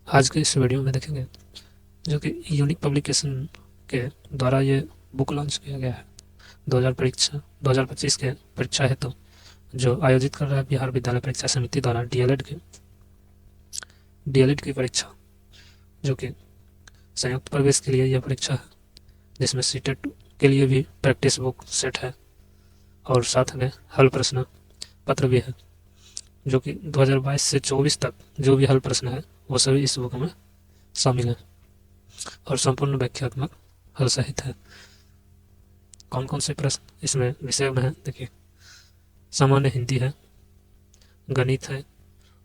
आज के इस वीडियो में देखेंगे जो कि यूनिक पब्लिकेशन के द्वारा ये बुक लॉन्च किया गया है 2025 के परीक्षा हेतु जो आयोजित कर रहा है बिहार विद्यालय परीक्षा समिति द्वारा डीएलएड की परीक्षा, जो कि संयुक्त प्रवेश के लिए यह परीक्षा है, जिसमें सीटेट के लिए भी प्रैक्टिस बुक सेट है और साथ में हल प्रश्न पत्र भी है, जो कि 2022 से 24 तक जो भी हल प्रश्न है वो सभी इस बुक में शामिल है और संपूर्ण व्याख्यात्मक हल सहित है। कौन कौन से प्रश्न इसमें विषय में है देखिए, सामान्य हिंदी है, गणित है,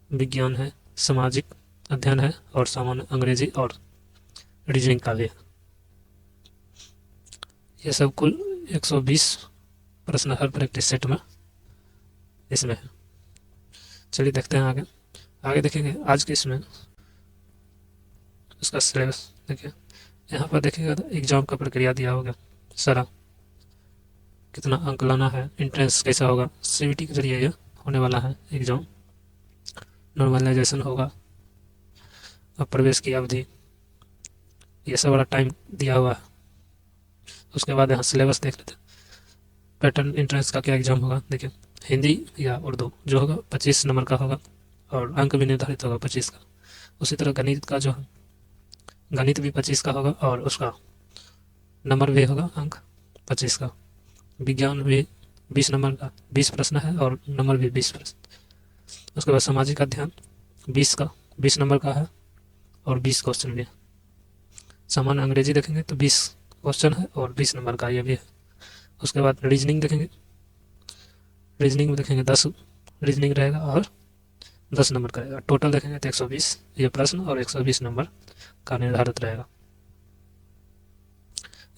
विज्ञान है, सामाजिक अध्ययन है और सामान्य अंग्रेजी और रीजनिंग का भी है। ये सब कुल 120 प्रश्न हर प्रैक्टिस सेट में इसमें है। चलिए देखते हैं आगे देखेंगे आज के इसमें उसका सिलेबस। देखिए यहाँ पर देखिएगा तो एग्जाम का प्रक्रिया दिया होगा सारा, कितना अंक लाना है, इंट्रेंस कैसा होगा, सीबीटी के जरिए ये होने वाला है एग्जाम, नॉर्मलाइजेशन होगा, अब प्रवेश की अवधि, ये सब वाला टाइम दिया हुआ है। उसके बाद यहाँ सिलेबस देख लेते हैं। पैटर्न इंट्रेंस का क्या एग्जाम होगा देखिए, हिंदी या उर्दू जो होगा 25 नंबर का होगा और अंक भी निर्धारित होगा 25 का। उसी तरह गणित का जो है, गणित भी 25 का होगा और उसका नंबर भी होगा अंक 25 का। विज्ञान भी 20 नंबर का 20 प्रश्न है और नंबर भी 20 प्रश्न। उसके बाद सामाजिक अध्ययन 20 नंबर का है और 20 क्वेश्चन भी है। सामान्य अंग्रेजी देखेंगे तो 20 क्वेश्चन है और 20 नंबर का ये भी है। उसके बाद रीजनिंग देखेंगे, रीजनिंग में देखेंगे 10 रीजनिंग रहेगा और 10 नंबर का रहेगा। टोटल देखेंगे तो 120 ये प्रश्न और 120 नंबर का निर्धारित रहेगा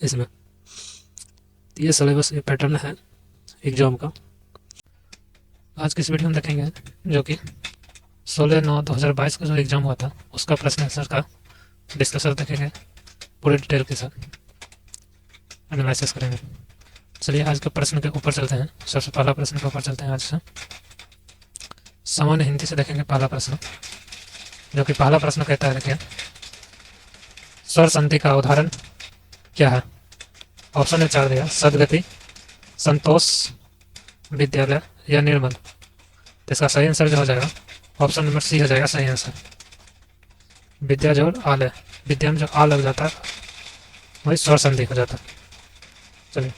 इसमें। ये सिलेबस, ये पैटर्न है एग्जाम का। आज की इस वीडियो में देखेंगे जो कि 16/9/2022 का जो एग्जाम हुआ था उसका प्रश्न आंसर का डिस्कशन देखेंगे, पूरे डिटेल के साथ एनालिसिस करेंगे। चलिए आज के प्रश्न के ऊपर चलते हैं। सबसे पहला प्रश्न के ऊपर चलते हैं आज से। सामान्य हिंदी से देखेंगे पहला प्रश्न, जो कि पहला प्रश्न कहता है देखिए, स्वर संधि का उदाहरण क्या है। ऑप्शन में 4 दिया, सदगति, संतोष, विद्यालय या निर्मल। तो इसका सही आंसर जो हो जाएगा ऑप्शन नंबर सी हो जाएगा सही आंसर। विद्या जोड़ आलय, विद्या में जो आ लग जाता है वही स्वर संधि हो जाता है। चलिए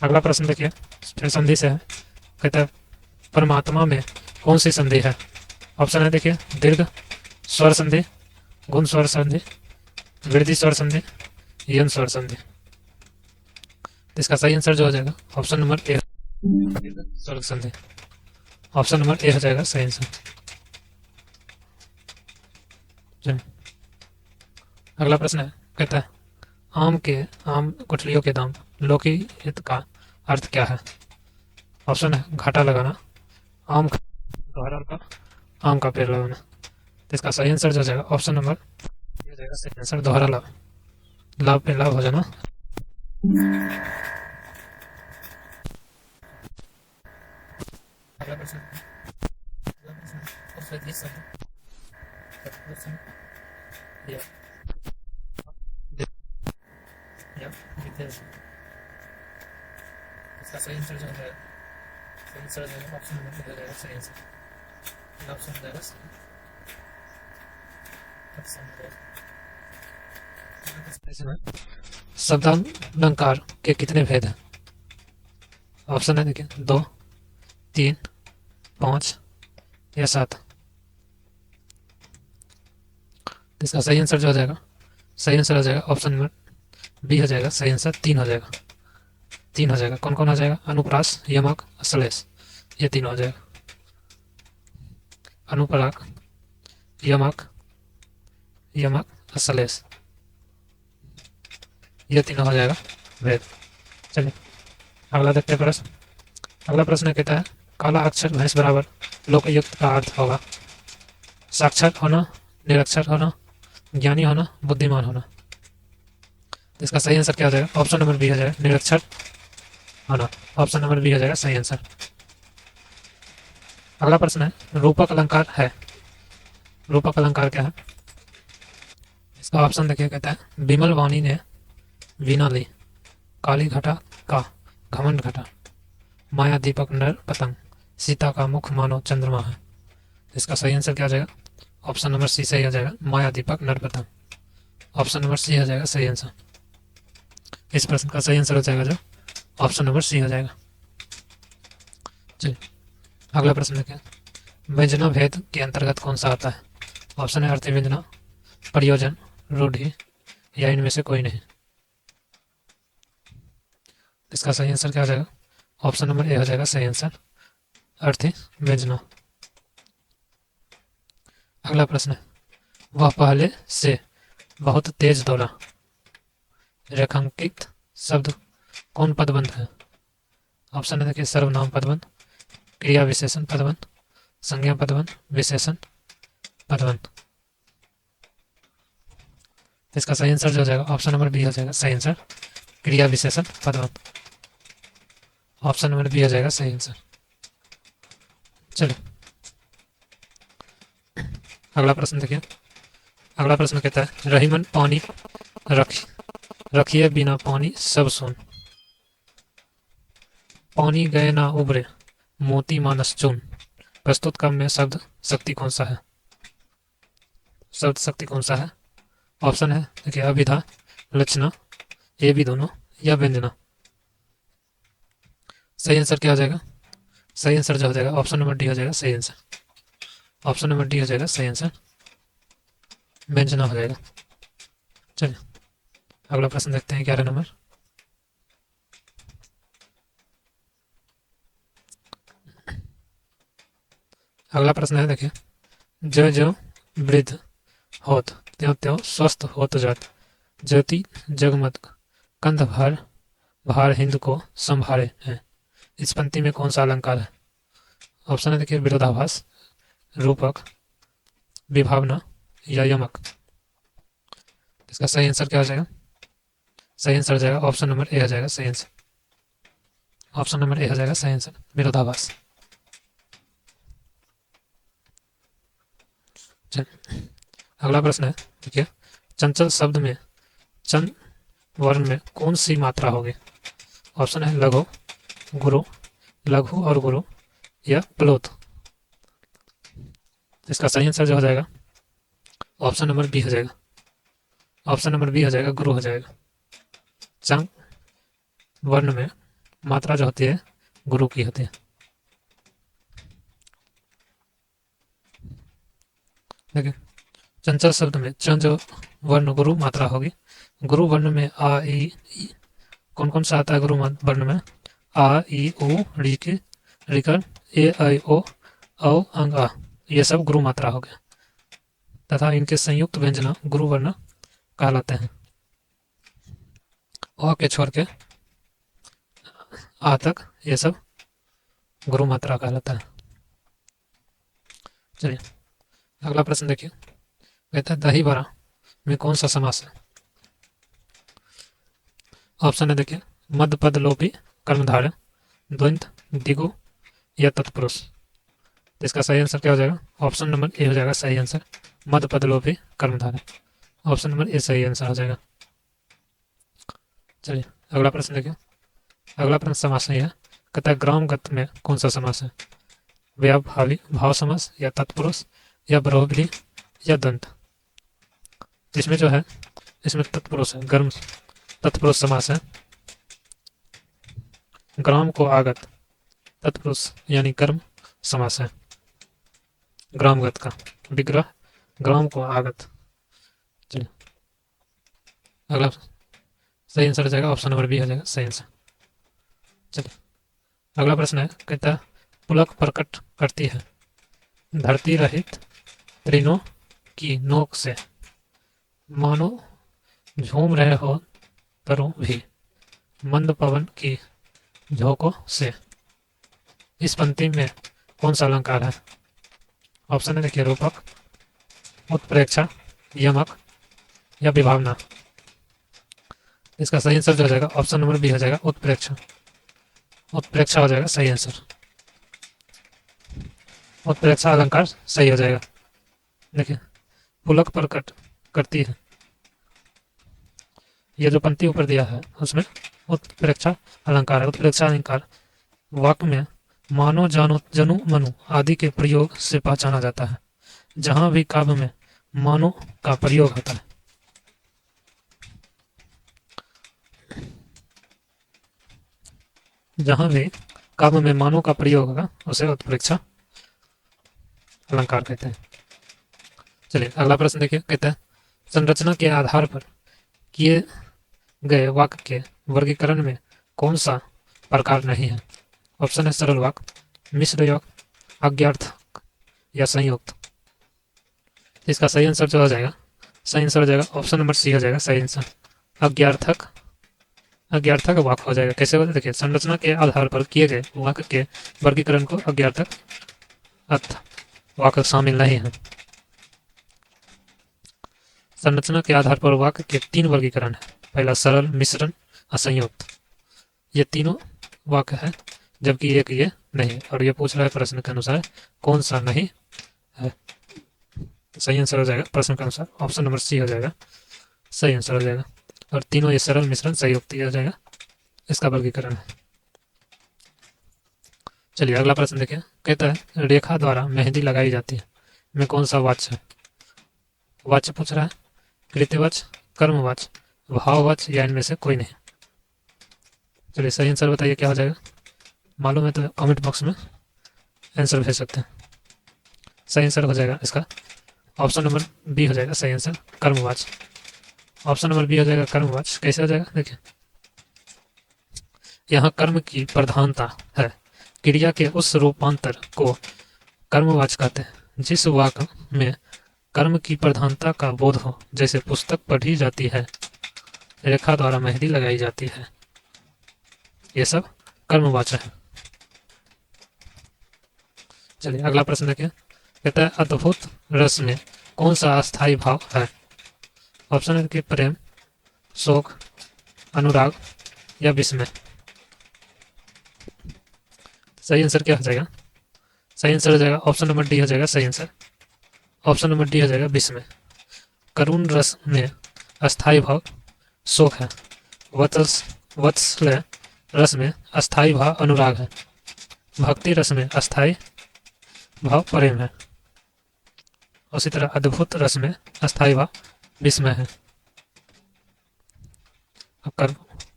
अगला प्रश्न देखिए, फिर संधि से है, कहता है परमात्मा में कौन सी संधि है। ऑप्शन है देखिए, दीर्घ स्वर संधि, गुण स्वर संधि, वृद्धि स्वर संधि, यन स्वर संधि। इसका सही आंसर जो हो जाएगा ऑप्शन नंबर ए, स्वर संधि। ऑप्शन नंबर ए हो जाएगा सही आंसर। अगला प्रश्न है, कहता है आम गुठलियों के दाम लोकहित का अर्थ क्या है। ऑप्शन है घाटा लगाना, आम दोहरा का, आम का पेड़ लगाना। तो इसका सही आंसर जो हो जाएगा ऑप्शन नंबर ए हो जाएगा सही आंसर, दोहरा लाभ, लाभ पे लाभ हो जाना। अगला प्रश्न इसका सही आंसर जो हो जाएगा, सही आंसर जो है ऑप्शन नंबर हो जाएगा सही आंसर। ऑप्शन हो जाएगा शब्दालंकार के कितने भेद हैं। ऑप्शन है देखिए 2, 3, 5 या 7। इसका सही आंसर जो हो जाएगा, सही आंसर हो जाएगा ऑप्शन नंबर बी हो जाएगा सही आंसर, 3 हो जाएगा। 3 हो जाएगा, कौन कौन हो जाएगा, अनुप्रास, यमक, श्लेष, ये 3 हो जाएगा। अनुप्राक, यमक, श्लेष, ये 3 हो जाएगा भेद। चलिए अगला देखते हैं प्रश्न। अगला प्रश्न कहता है काला अक्षर भैंस बराबर लोकयुक्त का अर्थ होगा। साक्षर होना, निरक्षर होना, ज्ञानी होना, बुद्धिमान होना। तो इसका सही आंसर क्या हो जाएगा, ऑप्शन नंबर बी हो जाएगा निरक्षर होना। ऑप्शन नंबर बी हो जाएगा सही आंसर। अगला प्रश्न है रूपक अलंकार है। रूपक अलंकार क्या है। इसका ऑप्शन देखिए, कहता है बिमल वाणी ने वीणा ली, काली घटा का घमंड घटा, माया दीपक नर पतंग, सीता का मुख मानो चंद्रमा है। इसका सही आंसर क्या हो जाएगा? ऑप्शन नंबर सी सही हो जाएगा, माया दीपक नर पतंग। ऑप्शन नंबर सी हो जाएगा सही आंसर। इस प्रश्न का सही आंसर हो जाएगा जो ऑप्शन नंबर सी हो जाएगा। चलिए अगला प्रश्न देखें, व्यंजना भेद के अंतर्गत कौन सा आता है? ऑप्शन है अर्थी व्यंजना, प्रयोजन, रूढ़ि या इनमें से कोई नहीं। इसका सही आंसर क्या हो जाएगा? ऑप्शन नंबर ए हो जाएगा सही आंसर, अर्थी व्यंजना। अगला प्रश्न है, वह पहले से बहुत तेज दौड़ा, रेखांकित शब्द कौन पदबंध है? ऑप्शन है देखिए, सर्वनाम पदबंध, क्रिया विशेषण पदबंध, संज्ञा पदबंध, विशेषण पदबंध। इसका सही आंसर जो हो जाएगा ऑप्शन नंबर बी हो जाएगा सही आंसर, क्रिया विशेषण पदबंध। ऑप्शन नंबर बी हो जाएगा सही आंसर। चलिए अगला प्रश्न देखिए। अगला प्रश्न कहता है, रहीमन पानी रखिए बिना पानी सब सुन, पानी गए ना उबरे मोती मानस चून। प्रस्तुत क्रम में शब्द शक्ति कौन सा है? शब्द शक्ति कौन सा है? ऑप्शन है देखिए, अभिधा, लक्षणा, ये भी दोनों या व्यंजना। सही आंसर क्या हो जाएगा? सही आंसर जो हो जाएगा ऑप्शन नंबर डी हो जाएगा सही आंसर। ऑप्शन नंबर डी हो जाएगा सही आंसर, व्यंजना हो जाएगा। चलिए अगला प्रश्न देखते हैं 11 नंबर। अगला प्रश्न है देखिए, जो जो वृद्ध होत त्यों त्यों स्वस्थ होत जात, ज्योति जगमग कंध भर भार हिंद को संभारे हैं। इस पंक्ति में कौन सा अलंकार है? ऑप्शन है देखिए, विरोधाभास, रूपक, विभावना या यमक। इसका सही आंसर क्या हो जाएगा? सही आंसर हो जाएगा ऑप्शन नंबर ए हो जाएगा सही आंसर। ऑप्शन नंबर ए हो जाएगा सही आंसर, विरोधाभास। अगला प्रश्न है देखिए, चंचल शब्द में चन वर्ण में कौन सी मात्रा होगी? ऑप्शन है लघु, गुरु, लघु और गुरु या प्लोथ। इसका सही आंसर जो हो जाएगा ऑप्शन नंबर बी हो जाएगा। ऑप्शन नंबर बी हो जाएगा, गुरु हो जाएगा। चंग वर्ण में मात्रा जो होती है गुरु की होती है। देखिए, चंचल शब्द में च जो वर्ण गुरु मात्रा होगी, गुरु वर्ण में आ ई कौन कौन सा आता है? गुरु वर्ण में आ ई उ ऋकर ए आई ओ औ अंग आ, ये सब गुरु मात्रा हो गया तथा इनके संयुक्त व्यंजना गुरु वर्ण कहलाते हैं। अ के छोड़ के आ तक ये सब गुरु मात्रा कहलाता है। चलिए अगला प्रश्न देखिए, कहता है दही बड़ा में कौन सा समास है? ऑप्शन है देखिए, मध्य पद लोपी कर्मधारय, द्वंद्व, दिगु या तत्पुरुष। तो इसका सही आंसर क्या हो जाएगा? ऑप्शन नंबर ए हो जाएगा सही आंसर, मध्य पद लोपी कर्मधारय। ऑप्शन नंबर ए सही आंसर हो जाएगा। चलिए अगला प्रश्न देखिए। अगला प्रश्न समास नहीं है, कहता है ग्रामगत में कौन सा समास है? व्याभावी भाव समास या तत्पुरुष या बहुव्रीहि या दंत। इसमें जो है इसमें तत्पुरुष है, गर्म तत्पुरुष समास है। ग्राम को आगत तत्पुरुष यानी कर्म समास है। ग्रामगत का विग्रह ग्राम को आगत। चलिए अगला सही आंसर हो जाएगा ऑप्शन नंबर बी हो जाएगा सही आंसर। चलिए अगला प्रश्न है, कहता है पुलक प्रकट करती है धरती रहित तीनों की नोक से, मानो झूम रहे हो तरों भी मंद पवन की झोंकों से। इस पंक्ति में कौन सा अलंकार है? ऑप्शन है देखिए, रूपक, उत्प्रेक्षा, यमक या विभावना। इसका सही आंसर जो हो जाएगा ऑप्शन नंबर बी हो जाएगा, उत्प्रेक्षा। उत्प्रेक्षा हो जाएगा सही आंसर। उत्प्रेक्षा अलंकार सही हो जाएगा। देखिए पुलक प्रकट करती है ये जो पंक्ति ऊपर दिया है उसमें उत्प्रेक्षा अलंकार है। उत्प्रेक्षा अलंकार वाक्य में मानो, जानो, जनु, मनु आदि के प्रयोग से पहचाना जाता है। जहां भी काव्य में मानो का प्रयोग होता है, जहां भी काव्य में मानो का प्रयोग होगा उसे उत्प्रेक्षा अलंकार कहते हैं। चलिए अगला प्रश्न देखिए, कहता है संरचना के आधार पर किए गए वाक्य के वर्गीकरण में कौन सा प्रकार नहीं है? ऑप्शन है सरल वाक्य, मिश्र वाक्य, अज्ञार्थक या संयुक्त। इसका सही आंसर जो हो जाएगा, सही आंसर हो जाएगा ऑप्शन नंबर सी हो जाएगा सही आंसर, अज्ञार्थक वाक्य हो जाएगा। कैसे होगा देखिए, संरचना के आधार पर किए गए वाक्य के वर्गीकरण को अज्ञार्थक अर्थ वाक्य शामिल नहीं है। संरचना के आधार पर वाक्य के 3 वर्गीकरण है, पहला सरल, मिश्रण और संयुक्त। ये तीनों वाक्य है, जबकि एक ये नहीं। और ये पूछ रहा है प्रश्न के अनुसार कौन सा नहीं है। सही आंसर हो जाएगा प्रश्न के अनुसार ऑप्शन नंबर सी हो जाएगा सही आंसर हो जाएगा। और तीनों ये सरल, मिश्रण, संयुक्त हो जाएगा इसका वर्गीकरण है। चलिए अगला प्रश्न देखिए, कहता है रेखा द्वारा मेहंदी लगाई जाती है में कौन सा वाच्य है? वाच्य पूछ रहा है, कृत्यवाच्य, कर्मवाच्य, भाववाच्य या इनमें से कोई नहीं। चलिए सही आंसर बताइए क्या हो जाएगा। मालूम है तो कमेंट बॉक्स में आंसर भेज सकते हैं। सही आंसर हो जाएगा इसका ऑप्शन नंबर बी हो जाएगा सही आंसर, कर्मवाच्य। ऑप्शन नंबर बी हो जाएगा कर्मवाच्य। कैसे हो जाएगा देखिए, यहाँ कर्म की प्रधानता है, क्रिया के उस रूपांतर को कर्मवाच्य कहते हैं जिस वाक्य में कर्म की प्रधानता का बोध हो, जैसे पुस्तक पढ़ी जाती है, रेखा द्वारा मेहंदी लगाई जाती है, ये सब कर्मवाच्य है। चलिए अगला प्रश्न देखिए, कहता है अद्भुत रस में कौन सा अस्थायी भाव है? ऑप्शन है कि प्रेम, शोक, अनुराग या विस्मय। सही आंसर क्या हो जाएगा? सही आंसर हो जाएगा ऑप्शन नंबर डी हो जाएगा सही आंसर, ऑप्शन नंबर डी हो जाएगा विस्मय। करुण रस में अस्थायी भाव शोक है। वत्सल्य रस में अस्थायी भाव अनुराग है। भक्ति रस में अस्थायी भाव प्रेम है। उसी तरह अद्भुत रस में अस्थायी भाव विस्मय है।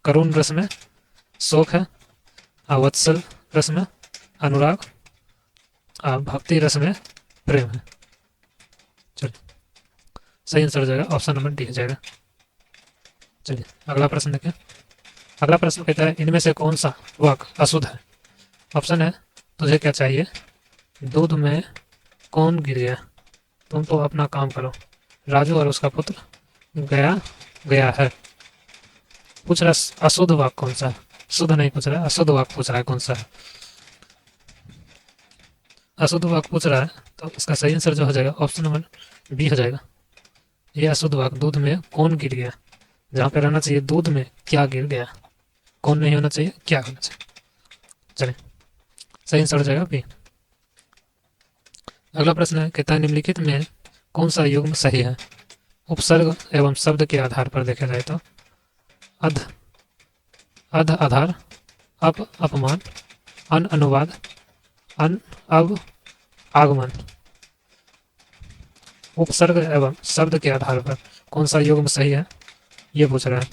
करुण रस में शोक है, वत्सल रस में अनुराग, भक्ति रस में प्रेम है। चलिए सही आंसर हो जाएगा ऑप्शन नंबर डी हो जाएगा। चलिए अगला प्रश्न देखें। अगला प्रश्न कहता है इनमें से कौन सा वाक्य अशुद्ध है? ऑप्शन है तुझे क्या चाहिए, दूध में कौन गिर गया, तुम तो अपना काम करो, राजू और उसका पुत्र गया है। पूछ रहा है अशुद्ध वाक्य कौन सा है, शुद्ध नहीं पूछ रहा है, अशुद्ध वाक्य पूछ रहा है कौन सा है। अशुद्ध वाक्य पूछ रहा है तो इसका सही आंसर जो हो जाएगा ऑप्शन नंबर बी हो जाएगा। ये अशुद्ध वाक्य दूध में कौन गिर गया, जहाँ पे रहना चाहिए दूध में क्या गिर गया, कौन नहीं होना चाहिए क्या होना चाहिए। चलिए सही आंसर हो जाएगा बी। अगला प्रश्न है कहता है निम्नलिखित में कौन सा युग्म सही है? उपसर्ग एवं शब्द के आधार पर देखा जाए तो अध आधार, अप अपमान, अन अनुवाद, अन अब आगमन। उपसर्ग एवं शब्द के आधार पर कौन सा युग्म सही है ये पूछ रहा है।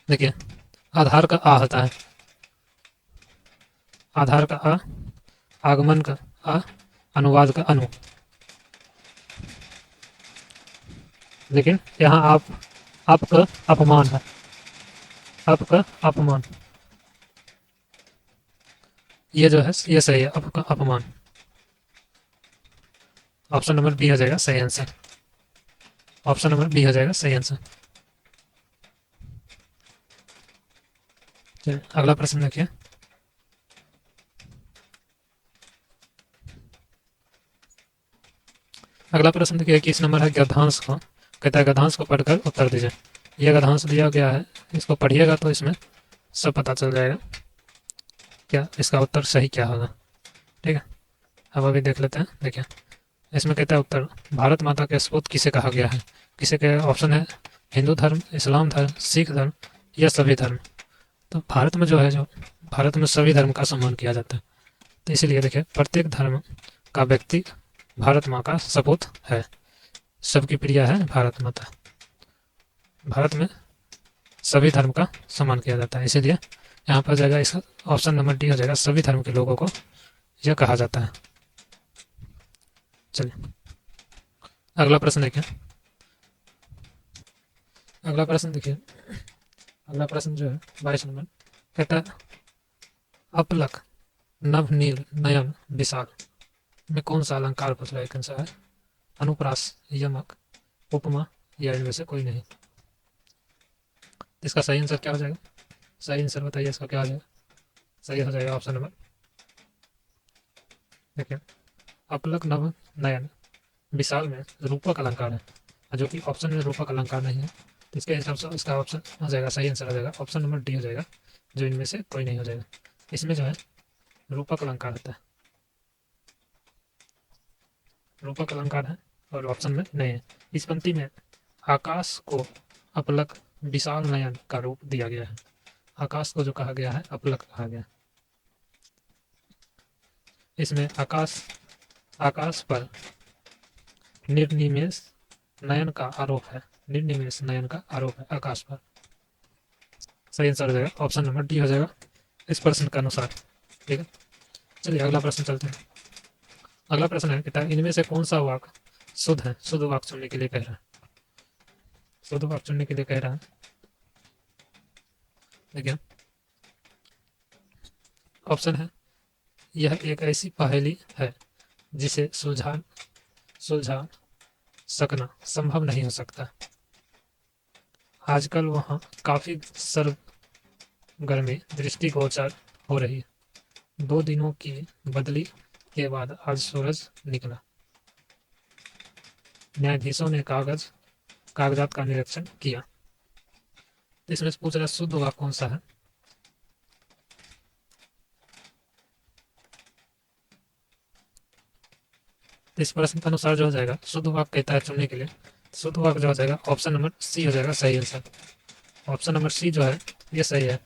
देखिए आधार का आ होता है, आधार का आ, आगमन का आ, अनुवाद का अनु। लेकिन यहाँ आपका अपमान है, आपका अपमान, ये जो है ये सही है, आपका अपमान। ऑप्शन नंबर बी हो जाएगा सही आंसर, ऑप्शन नंबर बी हो जाएगा सही आंसर। चलिए अगला प्रश्न देखिए। अगला प्रश्न देखिए किस नंबर है गद्यांश को, कहता है गद्यांश को पढ़कर उत्तर दीजिए। यह गद्यांश दिया गया है, इसको पढ़िएगा तो इसमें सब पता चल जाएगा क्या इसका उत्तर सही क्या होगा। ठीक है, अब अभी देख लेते हैं। देखिए इसमें कहता है उत्तर भारत माता के सपूत किसे कहा गया है। किसे के ऑप्शन है हिंदू धर्म, इस्लाम धर्म, सिख धर्म या सभी धर्म। तो भारत में जो है, जो भारत में सभी धर्म का सम्मान किया जाता है। तो इसीलिए देखिए, प्रत्येक धर्म का व्यक्ति भारत माँ का सपूत है, सबकी प्रिय है भारत माता। भारत में सभी धर्म का सम्मान किया जाता है, इसीलिए यहाँ पर जाएगा, इसका ऑप्शन नंबर डी हो जाएगा, सभी धर्म के लोगों को यह कहा जाता है। चलिए अगला प्रश्न देखिए। अगला प्रश्न देखिए, अगला प्रश्न जो है 22 नंबर, कहता है अपलक नवनील नयन विशाल में कौन सा अलंकार पूछ रहा है, कौन सा है? अनुप्रास, यमक, उपमा या इनमें से कोई नहीं। इसका सही आंसर क्या हो जाएगा? सही आंसर बताइए, इसका क्या हो जाएगा? सही हो जाएगा ऑप्शन नंबर, देखिए, अपलक नव नयन विशाल में रूपक अलंकार है, जो कि ऑप्शन में रूपक अलंकार नहीं है। तो इसके हिसाब से इसका ऑप्शन हो जाएगा, सही आंसर हो जाएगा ऑप्शन नंबर डी हो जाएगा, जो इनमें से कोई नहीं हो जाएगा। इसमें जो है रूपक अलंकार होता है, रूपक अलंकार है और ऑप्शन में नहीं है। इस पंक्ति में आकाश को अपलक विशाल नयन का रूप दिया गया है। आकाश को जो कहा गया है अपलक कहा गया। इसमें आकाश पर निर्निमेष नयन का आरोप है, निर्निमेष नयन का आरोप है आकाश पर। सही आंसर हो जाएगा ऑप्शन नंबर डी हो जाएगा इस प्रश्न के अनुसार। ठीक है, चलिए अगला प्रश्न चलते हैं। अगला प्रश्न है, कहता है इनमें से कौन सा वाक्य शुद्ध है? शुद्ध वाक्य चुनने के लिए कह रहा है, शुद्ध वाक्य चुनने के लिए कह रहा है। देखिए ऑप्शन है, यह एक ऐसी पहेली है जिसे सुलझा सकना संभव नहीं हो सकता। आजकल वहाँ काफी सरगर्मी दृष्टिगोचर हो रही है। 2 दिनों की बदली के बाद आज सूरज निकला। न्यायाधीशों ने कागजात का निरीक्षण किया। इसमें से पूछ रहा है शुद्ध वाक्य कौन सा है? इस प्रश्न के अनुसार जो हो जाएगा, शुद्ध वाक्य कहता है चुनने के लिए, शुद्ध वाक्य जो हो जाएगा ऑप्शन नंबर सी हो जाएगा सही आंसर। ऑप्शन नंबर सी जो है ये सही है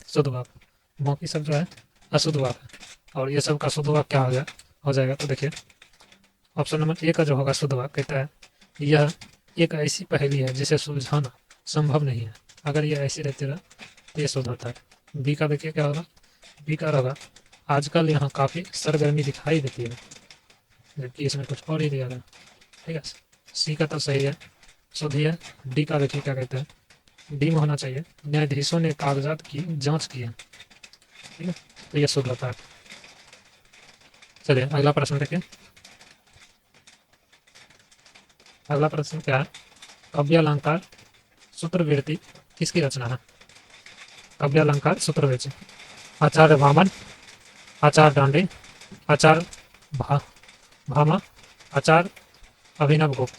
शुद्ध वाक्य, बाकी सब जो है अशुद्ध वाक्य है। और ये सब का शुद्ध वाक्य क्या हो जाएगा? तो देखिए ऑप्शन नंबर ए का जो होगा शुद्ध वाक्य, कहता है यह एक ऐसी पहेली है जिसे सुलझाना संभव नहीं है। अगर ये ऐसी रहती है तो ये शुद्ध होता है। बी का देखिए क्या होगा, बी का होगा आजकल यहाँ काफी सरगर्मी दिखाई देती है, जबकि इसमें कुछ और ही दिया गया। ठीक है, सी का तो सही है, शुद्ध ही है। डी का देखिए क्या कहते हैं, डी में होना चाहिए न्यायाधीशों ने कागजात की जांच की है। ठीक है, तो ये शुद्ध होता है। चलिए अगला प्रश्न देखिए। अगला प्रश्न क्या है, काव्यालंकार सूत्रवृत्ति किसकी रचना है? काव्यालंकार सूत्रवृत्ति आचार्य वामन, आचार्य दांडी, आचार्य भामा, आचार्य अभिनव गुप्त।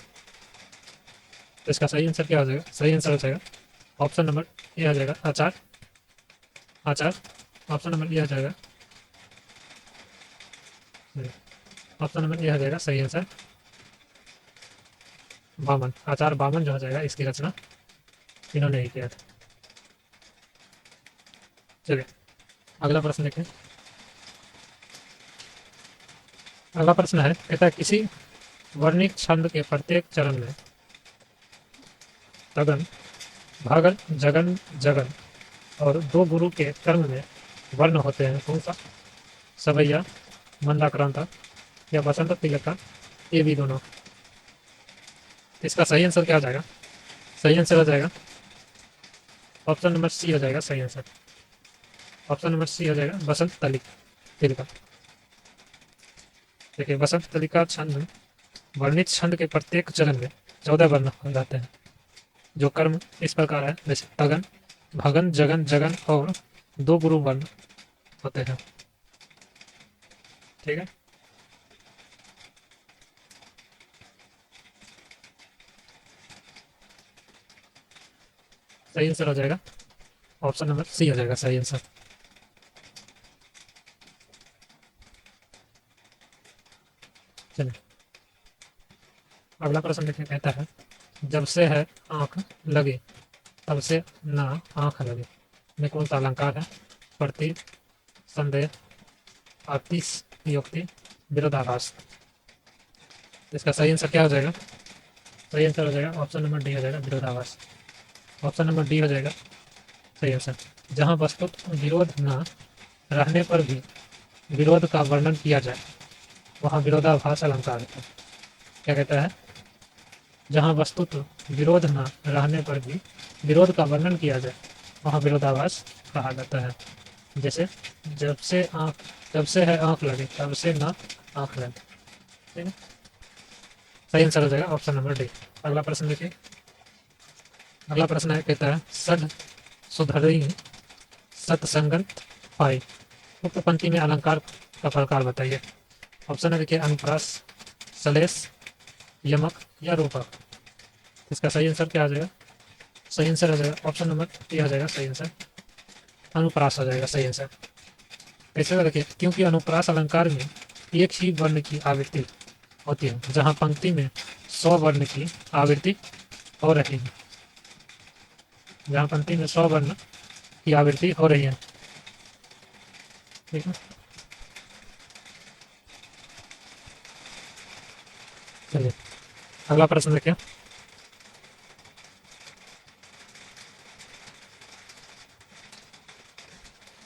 तो इसका सही आंसर क्या हो जाएगा? सही आंसर हो जाएगा ऑप्शन नंबर ए हो जाएगा आचार्य। ऑप्शन नंबर ए हो जाएगा, ऑप्शन नंबर ए हो जाएगा सही आंसर वामन, आचार्य वामन जो हो जाएगा इसकी रचना इन्होंने ही किया था। चलिए अगला प्रश्न देखें। अगला प्रश्न है, कहता है किसी वर्णिक छंद के प्रत्येक चरण में तगन, भागन, जगन, जगन और 2 गुरु के कर्म में वर्ण होते हैं। कौन सा? सवैया, मंदाक्रांता या बसंत तिलका, ये भी दोनों। इसका सही आंसर क्या हो जाएगा? सही आंसर हो जाएगा ऑप्शन नंबर सी हो जाएगा सही आंसर। ऑप्शन नंबर सी हो जाएगा बसंत तिलका। देखिए बसंत तलिका छंद वर्णित छंद के प्रत्येक चरण में 14 वर्ण हो जाते हैं। जो कर्म इस प्रकार है, जैसे तगन, भगन, जगन, जगन और 2 गुरु वर्ण होते हैं। ठीक है, सही आंसर हो जाएगा ऑप्शन नंबर सी हो जाएगा सही आंसर। चलिए अगला प्रश्न देखिए, कहता है जब से है आँख लगे तब से ना आँख लगे में कौन सा अलंकार है? प्रति, संदेह, अतिशयोक्ति, विरोधाभास। इसका सही आंसर क्या हो जाएगा? सही आंसर हो जाएगा ऑप्शन नंबर डी हो जाएगा, विरोधाभास। ऑप्शन नंबर डी हो जाएगा सही आंसर। जहाँ वस्तु विरोध न रहने पर भी विरोध का वर्णन किया जाए वहाँ विरोधाभास अलंकार है। क्या कहता है? जहाँ वस्तुतः विरोध न रहने पर भी विरोध का वर्णन किया जाए वहाँ विरोधाभास कहा जाता है। जैसे जब से है आँख लगे तब से ना आँख लगे। ठीक है, सही आंसर हो जाएगा ऑप्शन नंबर डी। अगला प्रश्न देखिए। अगला प्रश्न है, कहता है सद सुधरी सतसंगत पाई। उक्त पंक्ति में अलंकार का प्रकार बताइए। ऑप्शन है देखिए, अनुप्रास, सलेस, यमक या रूपक। इसका सही आंसर क्या आ जाएगा? सही आंसर हो जाएगा ऑप्शन नंबर ए हो जाएगा सही आंसर, अनुप्रास हो जाएगा सही आंसर। कैसे देखिए, क्योंकि अनुप्रास अलंकार में एक ही वर्ण की आवृत्ति होती है, जहाँ पंक्ति में 100 वर्ण की आवृत्ति हो रही है। जहाँ पंक्ति में 100 वर्ण की आवृत्ति हो रही है। ठीक है, चलिए अगला प्रश्न देखिए।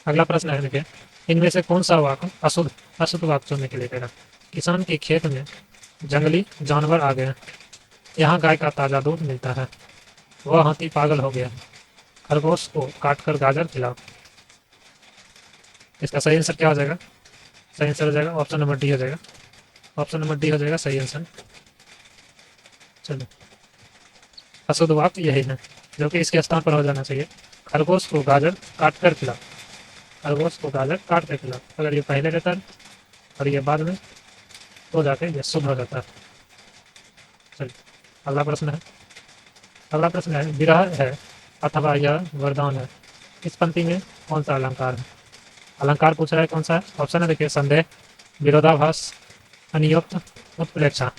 अगला प्रश्न है देखिए, इनमें से कौन सा वाक्य अशुद्ध अशुद्ध वाक्य चुनने के लिए कहेगा। किसान के खेत में जंगली जानवर आ गए, यहाँ गाय का ताजा दूध मिलता है, वह हाथी पागल हो गया, खरगोश को काटकर गाजर खिलाओ। इसका सही आंसर क्या हो जाएगा? सही आंसर हो जाएगा ऑप्शन नंबर डी हो जाएगा। ऑप्शन नंबर डी हो जाएगा सही आंसर। चलो, अशुद्ध वाक्य यही है जो कि इसके स्थान पर हो जाना चाहिए। खरगोश को गाजर काट कर खिलाओ। खरगोश को गाजर काट कर खिलाओ। अगर ये पहले रहता है और ये बाद में तो जाके ये शुद्ध हो जाता है। चलिए अगला प्रश्न है। अगला प्रश्न है, विरह है अथवा यह वरदान है, इस पंक्ति में कौन सा अलंकार है? अलंकार पूछ रहा है कौन सा है। ऑप्शन है देखिए, संदेह, विरोधाभास, अनियुक्त, उत्प्रेक्षा।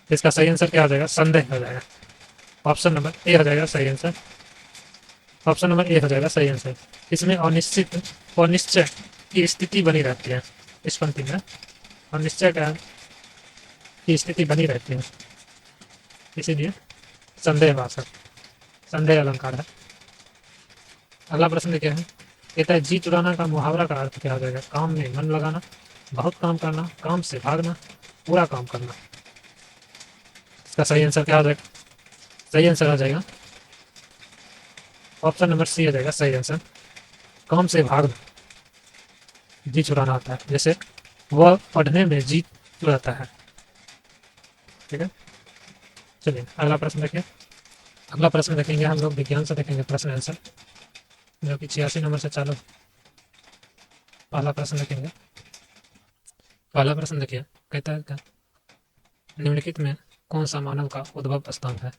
इसका सही आंसर क्या हो जाएगा? संदेह हो जाएगा। ऑप्शन नंबर ए हो जाएगा सही आंसर। ऑप्शन नंबर ए हो जाएगा सही आंसर। इसमें अनिश्चित और निश्चय की स्थिति बनी रहती है। इस पंक्ति में अनिश्चय की स्थिति बनी रहती है, इसीलिए संदेहवाचक संदेह अलंकार है। अगला प्रश्न क्या है? कहता है जी चुराना का मुहावरा का अर्थ क्या हो जाएगा? काम में मन लगाना, बहुत काम करना, काम से भागना, पूरा काम करना। इसका सही आंसर क्या हो जाएगा? सही आंसर हो जाएगा ऑप्शन नंबर सी हो जाएगा सही आंसर, काम से भागना। जी चुराना होता है, जैसे वह पढ़ने में जी चुराता है। ठीक है, चलिए अगला प्रश्न देखिए। अगला प्रश्न देखेंगे हम लोग विज्ञान से, देखेंगे प्रश्न आंसर जो कि 86 नंबर से चालू। पहला प्रश्न देखेंगे। पहला प्रश्न देखिए, कहता है क्या निम्नलिखित में कौन सा मानव का उद्भव स्थान है?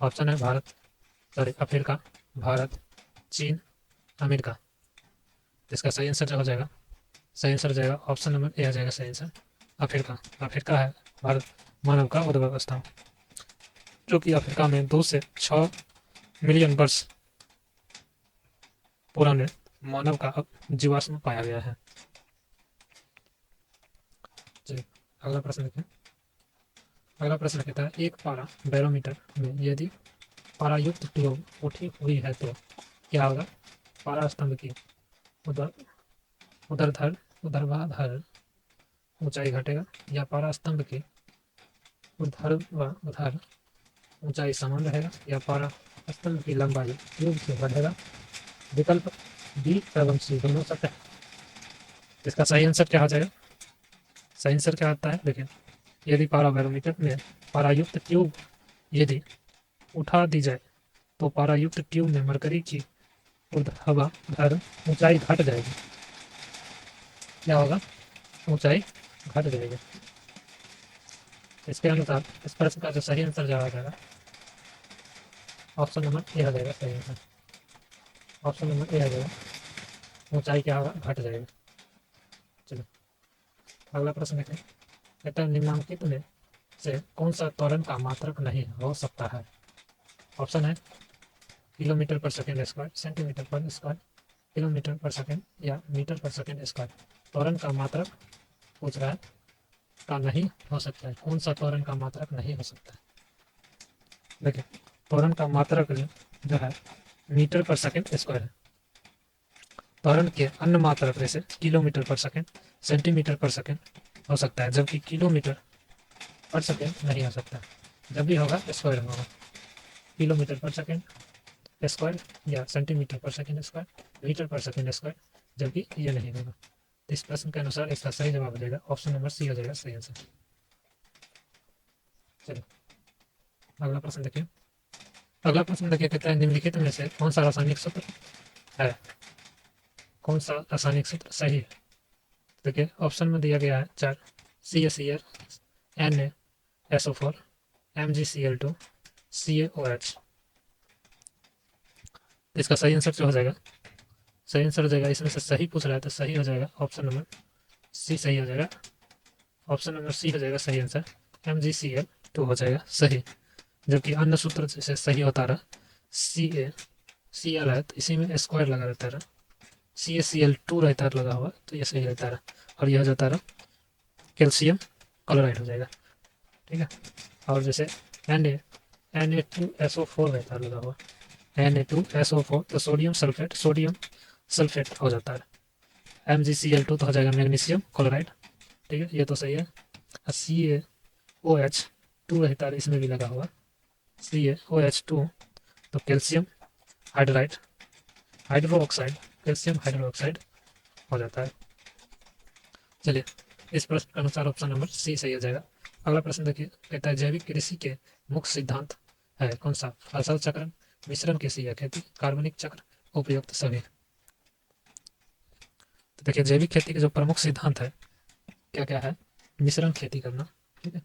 ऑप्शन है भारत, सॉरी अफ्रीका, भारत, चीन, अमेरिका। इसका सही आंसर जो हो जाएगा, सही आंसर हो जाएगा ऑप्शन नंबर ए हो जाएगा सही आंसर, अफ्रीका। अफ्रीका है भारत मानव का उद्भव स्थान, जो कि अफ्रीका में 2 से 6 मिलियन वर्ष पुराने मानव का जीवाश्म पाया गया है। चलिए अगला प्रश्न देखें। अगला प्रश्न कहता है एक पारा बैरोमीटर में यदि पारायुक्त ट्यूब उठी हुई है तो क्या होगा? पारा स्तंभ की उधर ऊर्ध्वाधर ऊंचाई घटेगा या पारा स्तंभ की ऊर्ध्वाधर ऊंचाई समान रहेगा या पारा स्तंभ की लंबाई ट्यूब से बढ़ेगा। विकल्प बी एवं सी दोनों सत्य है। इसका सही आंसर क्या हो जाएगा? सही आंसर क्या आता है देखिए, यदि पारा बैरोमीटर में पारायुक्त ट्यूब यदि उठा दी जाए तो पारायुक्त ट्यूब में मरकरी की ऊर्ध्वाधर ऊंचाई घट जाएगी। क्या होगा? ऊंचाई घट जाएगी। इसके अनुसार इस प्रश्न का जो सही आंसर जवाब आएगा ऑप्शन नंबर ए हो जाएगा सही आंसर। ऑप्शन नंबर ए हो जाएगा, ऊंचाई क्या होगा? घट जाएगा। चलो अगला प्रश्न देखें। कहता है निम्नलिखित में से कौन सा त्वरण का मात्रक नहीं हो सकता है? ऑप्शन है किलोमीटर पर सेकेंड स्क्वायर, सेंटीमीटर पर स्क्वायर, किलोमीटर पर सेकेंड या मीटर पर सेकेंड स्क्वायर। त्वरण का मात्रक पूछ रहा है, का नहीं हो सकता है, कौन सा त्वरण का मात्रक नहीं हो सकता है? देखिए, त्वरण का मात्रक जो है मीटर पर सेकेंड स्क्वायर है। त्वरण के अन्य मात्रक जैसे किलोमीटर पर सेकेंड, सेंटीमीटर पर सेकेंड हो सकता है, जबकि किलोमीटर पर सेकेंड नहीं हो सकता। जब भी होगा स्क्वायर होगा, किलोमीटर पर सेकेंड स्क्वायर या सेंटीमीटर पर सेकेंड स्क्वायर, मीटर पर सेकेंड स्क्वायर, जबकि ये नहीं होगा। तो इस प्रश्न के अनुसार इसका सही जवाब हो जाएगा ऑप्शन नंबर सी हो जाएगा सही आंसर। चलिए अगला प्रश्न देखिए। अगला प्रश्न देखिए, कहता है निम्नलिखित में से कौन सा रासायनिक सूत्र है, कौन सा रासायनिक सूत्र सही है? देखिए ऑप्शन में दिया गया है 4, CaCl, NaSO4, MgCl2, CaOH। इसका सही आंसर जो हो जाएगा, सही आंसर हो जाएगा, इसमें से सही पूछ रहा है तो सही हो जाएगा ऑप्शन नंबर सी सही हो जाएगा। ऑप्शन नंबर सी हो जाएगा सही आंसर, MgCl2 हो जाएगा सही। जबकि अन्य सूत्र जैसे सही होता रहा, Cl है तो इसी में स्क्वायर लगा रहता रहा, CaCl2 रहता लगा हुआ तो ये सही रहता रहा, और यह जाता रहा कैल्शियम क्लोराइड हो जाएगा। ठीक है, और जैसे Na2SO4 रहता लगा हुआ, Na2SO4 तो सोडियम सल्फेट हो जाता है। MgCl2 तो हो जाएगा मैग्नीशियम क्लोराइड। ठीक है, ये तो सही है। CaOH2 रहता है, इसमें भी लगा हुआ CaOH2 तो calcium hydro oxide, calcium hydro oxide हो जाता है। चलिए इस प्रश्न के अनुसार ऑप्शन नंबर सी सही हो जाएगा। अगला प्रश्न देखिए, कहता है जैविक कृषि के मुख्य सिद्धांत है कौन सा? फसल चक्र, मिश्रण कृषि या खेती, कार्बनिक चक्र, उपयुक्त सभी। तो देखिए जैविक खेती के जो प्रमुख सिद्धांत है क्या क्या है? मिश्रण खेती करना, ठीक है,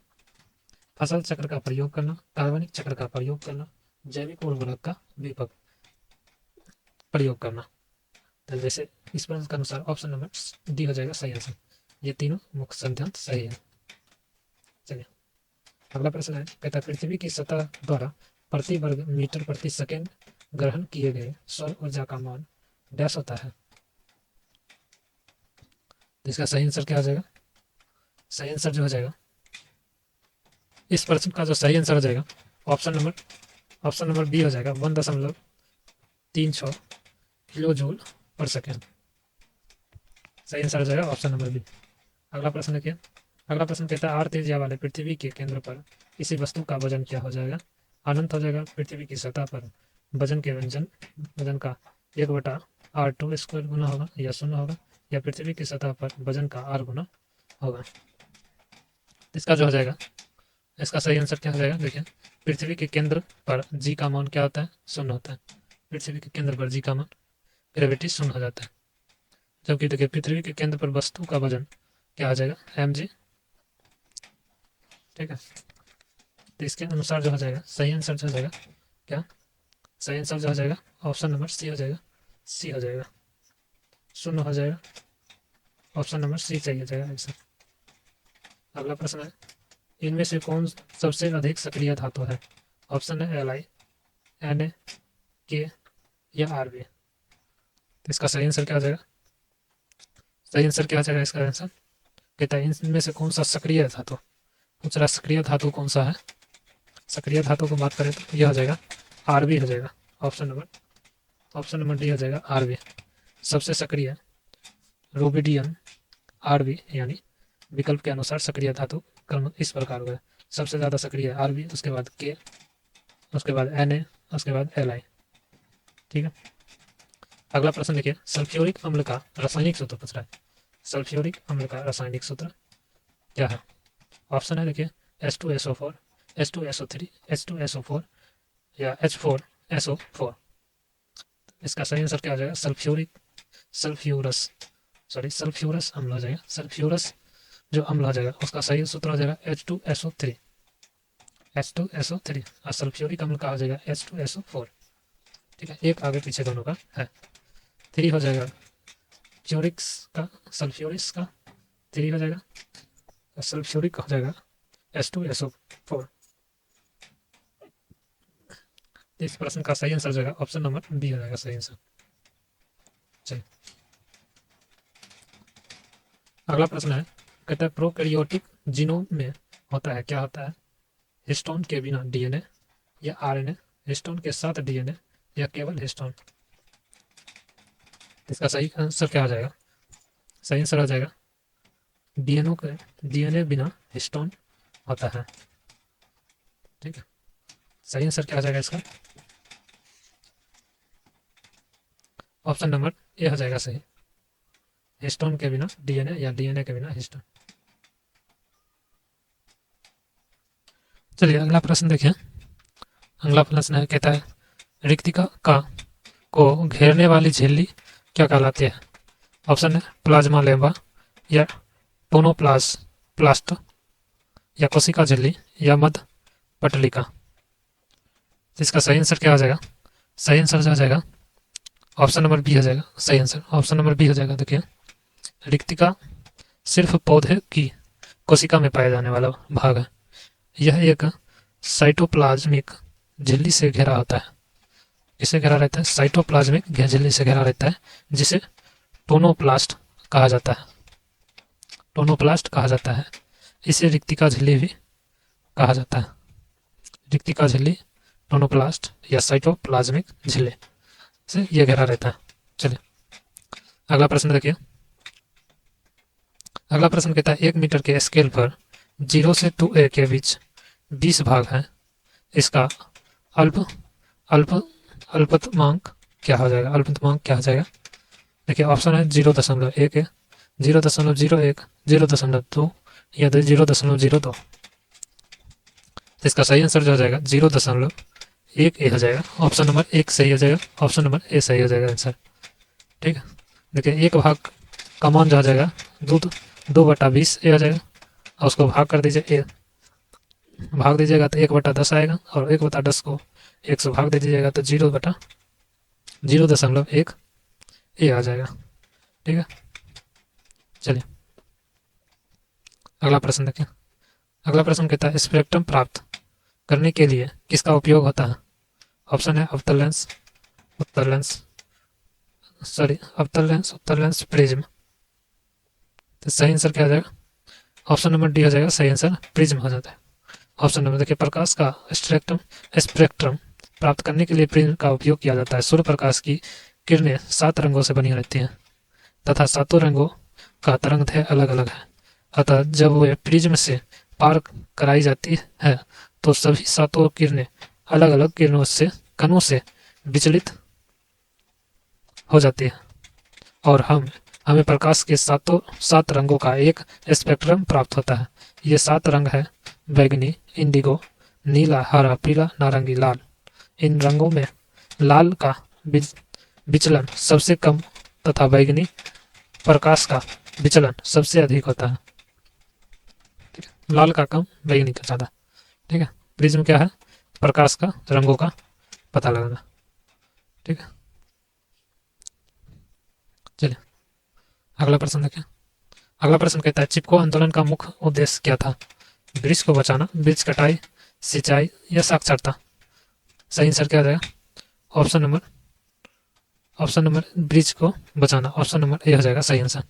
फसल चक्र का प्रयोग करना, कार्बनिक चक्र का प्रयोग करना, जैविक उर्वरक का व्यापक प्रयोग करना। तो जैसे इस प्रश्न के अनुसार ऑप्शन नंबर डी हो जाएगा सही आंसर, ये तीनों मुख्य सिद्धांत सही है। चलिए अगला प्रश्न है, कहता है पृथ्वी की सतह द्वारा प्रति वर्ग मीटर प्रति सेकेंड ग्रहण किए गए सौर ऊर्जा का मान डैश होता है। तो इसका सही आंसर क्या हो जाएगा? सही आंसर जो हो जाएगा, इस प्रश्न का जो सही आंसर हो जाएगा ऑप्शन नंबर बी हो जाएगा, 1.36 किलो जूल पर सेकेंड। सही आंसर हो जाएगा ऑप्शन नंबर बी। अगला प्रश्न देखिए, अगला प्रश्न कहता है आर त्रिज्या वाले पृथ्वी के केंद्र पर किसी वस्तु का वजन क्या हो जाएगा? अनंत हो जाएगा, पृथ्वी की सतह पर वजन का 1/r² गुना होगा या 0 होगा, या पृथ्वी की सतह पर वजन का r गुना होगा। इसका जो हो जाएगा, इसका सही आंसर क्या हो जाएगा? देखिए पृथ्वी के केंद्र पर जी का मान क्या होता है? 0 होता है। पृथ्वी के केंद्र पर जी का मान ग्रेविटी 0 हो जाता है। जबकि देखिए पृथ्वी के केंद्र पर वस्तु का वजन क्या आ जाएगा? mg। ठीक है, तो इसके अनुसार जो हो जाएगा सही आंसर जो हो जाएगा क्या? सही आंसर जो हो जाएगा ऑप्शन नंबर सी हो जाएगा, सी हो जाएगा, 0 हो जाएगा, ऑप्शन नंबर सी सही हो जाएगा आंसर। अगला प्रश्न है, इनमें से कौन सबसे अधिक सक्रिय धातु है? ऑप्शन है Li, Na, K या Rb। तो इसका सही आंसर क्या हो जाएगा? सही आंसर क्या हो जाएगा इसका आंसर? कहता है इनमें से कौन सा सक्रिय धातु, पूछ रहा सक्रिय धातु कौन सा है? सक्रिय धातु को बात करें तो यह हो जाएगा Rb हो जाएगा, ऑप्शन नंबर डी हो जाएगा Rb। सबसे सक्रिय रूबिडियम Rb, यानी विकल्प के अनुसार सक्रिय धातु क्रम इस प्रकार होगा, सबसे ज़्यादा सक्रिय Rb, उसके बाद K, उसके बाद Na, उसके बाद Li। ठीक है, अगला प्रश्न देखिए, सल्फ्यूरिक अम्ल का रासायनिक सूत्र पूछ रहा है। सल्फ्यूरिक अम्ल का रासायनिक सूत्र क्या है? ऑप्शन है देखिए H2SO4, H2SO3, H2SO4 या H4SO4। इसका सही आंसर क्या हो जाएगा? सल्फ्यूरस अम्ल हो जाएगा। सल्फ्यूरस जो अम्ल हो जाएगा उसका सही सूत्र हो जाएगा H2SO3, H2SO3, और सल्फ्यूरिक अम्ल का हो जाएगा H2SO4। ठीक है, एक आगे पीछे दोनों का है। 3 हो जाएगा फ्यूरिक्स का, सल्फ्यूरिस का 3 हो जाएगा, सल्फ्यूरिक हो जाएगा H2SO4। इस प्रश्न का सही आंसर हो जाएगा ऑप्शन नंबर बी हो जाएगा सही आंसर। चलिए अगला प्रश्न है, कहता है प्रोकैरियोटिक जीनोम में होता है, क्या होता है? हिस्टोन के बिना डीएनए या आरएनए, हिस्टोन के साथ डीएनए या केवल हिस्टोन। इसका सही आंसर क्या हो जाएगा? सही आंसर हो जाएगा डीएनए बिना हिस्टोन होता है। ठीक है, सही आंसर क्या हो जाएगा इसका? ऑप्शन नंबर ए हो जाएगा सही, हिस्टोन के बिना डीएनए या डीएनए के बिना हिस्टोन। चलिए अगला प्रश्न देखिए। अगला प्रश्न है, कहता है रिक्तिका का को घेरने वाली झिल्ली क्या कहलाती है? ऑप्शन है प्लाज्मा लेम्बा या टोनोप्लास्ट या कोशिका झिल्ली या मध्य पटलिका। इसका सही आंसर क्या हो जाएगा? सही आंसर हो जाएगा ऑप्शन नंबर बी हो जाएगा सही आंसर। ऑप्शन नंबर बी हो जाएगा। देखिए रिक्तिका सिर्फ पौधे की कोशिका में पाया जाने वाला भाग है। यह एक साइटोप्लाज्मिक झिल्ली से घिरा होता है। इसे घिरा रहता है साइटोप्लाज्मिक झिल्ली से घिरा रहता है, जिसे टोनोप्लास्ट कहा जाता है। टोनोप्लास्ट कहा जाता है। इसे रिक्तिका झिल्ली भी कहा जाता है। रिक्तिका झिल्ली, टोनोप्लास्ट या साइटोप्लाज्मिक झिल्ली से यह घिरा रहता है। चलिए अगला प्रश्न देखिए। अगला प्रश्न कहता है 1 मीटर के स्केल पर 0 से 2a के बीच 20 भाग हैं। इसका अल्पतमांक क्या हो जाएगा? अल्पतमांक क्या हो जाएगा? देखिए ऑप्शन है 0.1, 0.01, 0.2 या 0.02। इसका सही आंसर जो हो जाएगा 0.1 ए हो जाएगा। ऑप्शन नंबर 1 सही हो जाएगा। ऑप्शन नंबर ए सही हो जाएगा आंसर। ठीक है, देखिए एक भाग का मान जो हो जाएगा 2/20 ए हो जाएगा और उसको भाग कर दीजिए, ए भाग दीजिएगा तो 1/10 आएगा और 1/10 को 1 से भाग दे दीजिएगा तो 0.1 ए आ जाएगा। ठीक है, चलिए अगला प्रश्न देखें। अगला प्रश्न कहता है स्पेक्ट्रम प्राप्त करने के लिए किसका उपयोग होता है? ऑप्शन है अवतल लेंस, उत्तल लेंस, प्रिज्म। तो सही आंसर क्या हो जाएगा? ऑप्शन नंबर डी हो जाएगा सही आंसर, प्रिज्म हो जाता है। ऑप्शन नंबर देखिए प्रकाश का स्पेक्ट्रम प्राप्त करने के लिए प्रिज्म का उपयोग किया जाता है। सूर्य प्रकाश की किरणें 7 रंगों से बनी रहती हैं तथा 7 रंगों का तरंगदैर्घ्य अलग अलग है। अतः जब वे प्रिज्म से पार कराई जाती है तो सभी 7 किरणें अलग अलग कणों से विचलित हो जाती है और हमें प्रकाश के 7 रंगों का एक स्पेक्ट्रम प्राप्त होता है। ये 7 रंग है बैगनी, इंडिगो, नीला, हरा, पीला, नारंगी, लाल। इन रंगों में लाल का विचलन सबसे कम तथा बैगनी प्रकाश का विचलन सबसे अधिक होता है। ठीक है, लाल का कम, बैगनी का ज़्यादा। ठीक है, प्रिज्म क्या है? प्रकाश का रंगों का पता लगाना। ठीक है, चलिए अगला प्रश्न देखें। अगला प्रश्न कहता है चिपको आंदोलन का मुख्य उद्देश्य क्या था? वृक्ष को बचाना, वृक्ष कटाई, सिंचाई या साक्षरता। सही आंसर क्या आ जाएगा? ऑप्शन नंबर वृक्ष को बचाना। ऑप्शन नंबर ए हो जाएगा सही आंसर।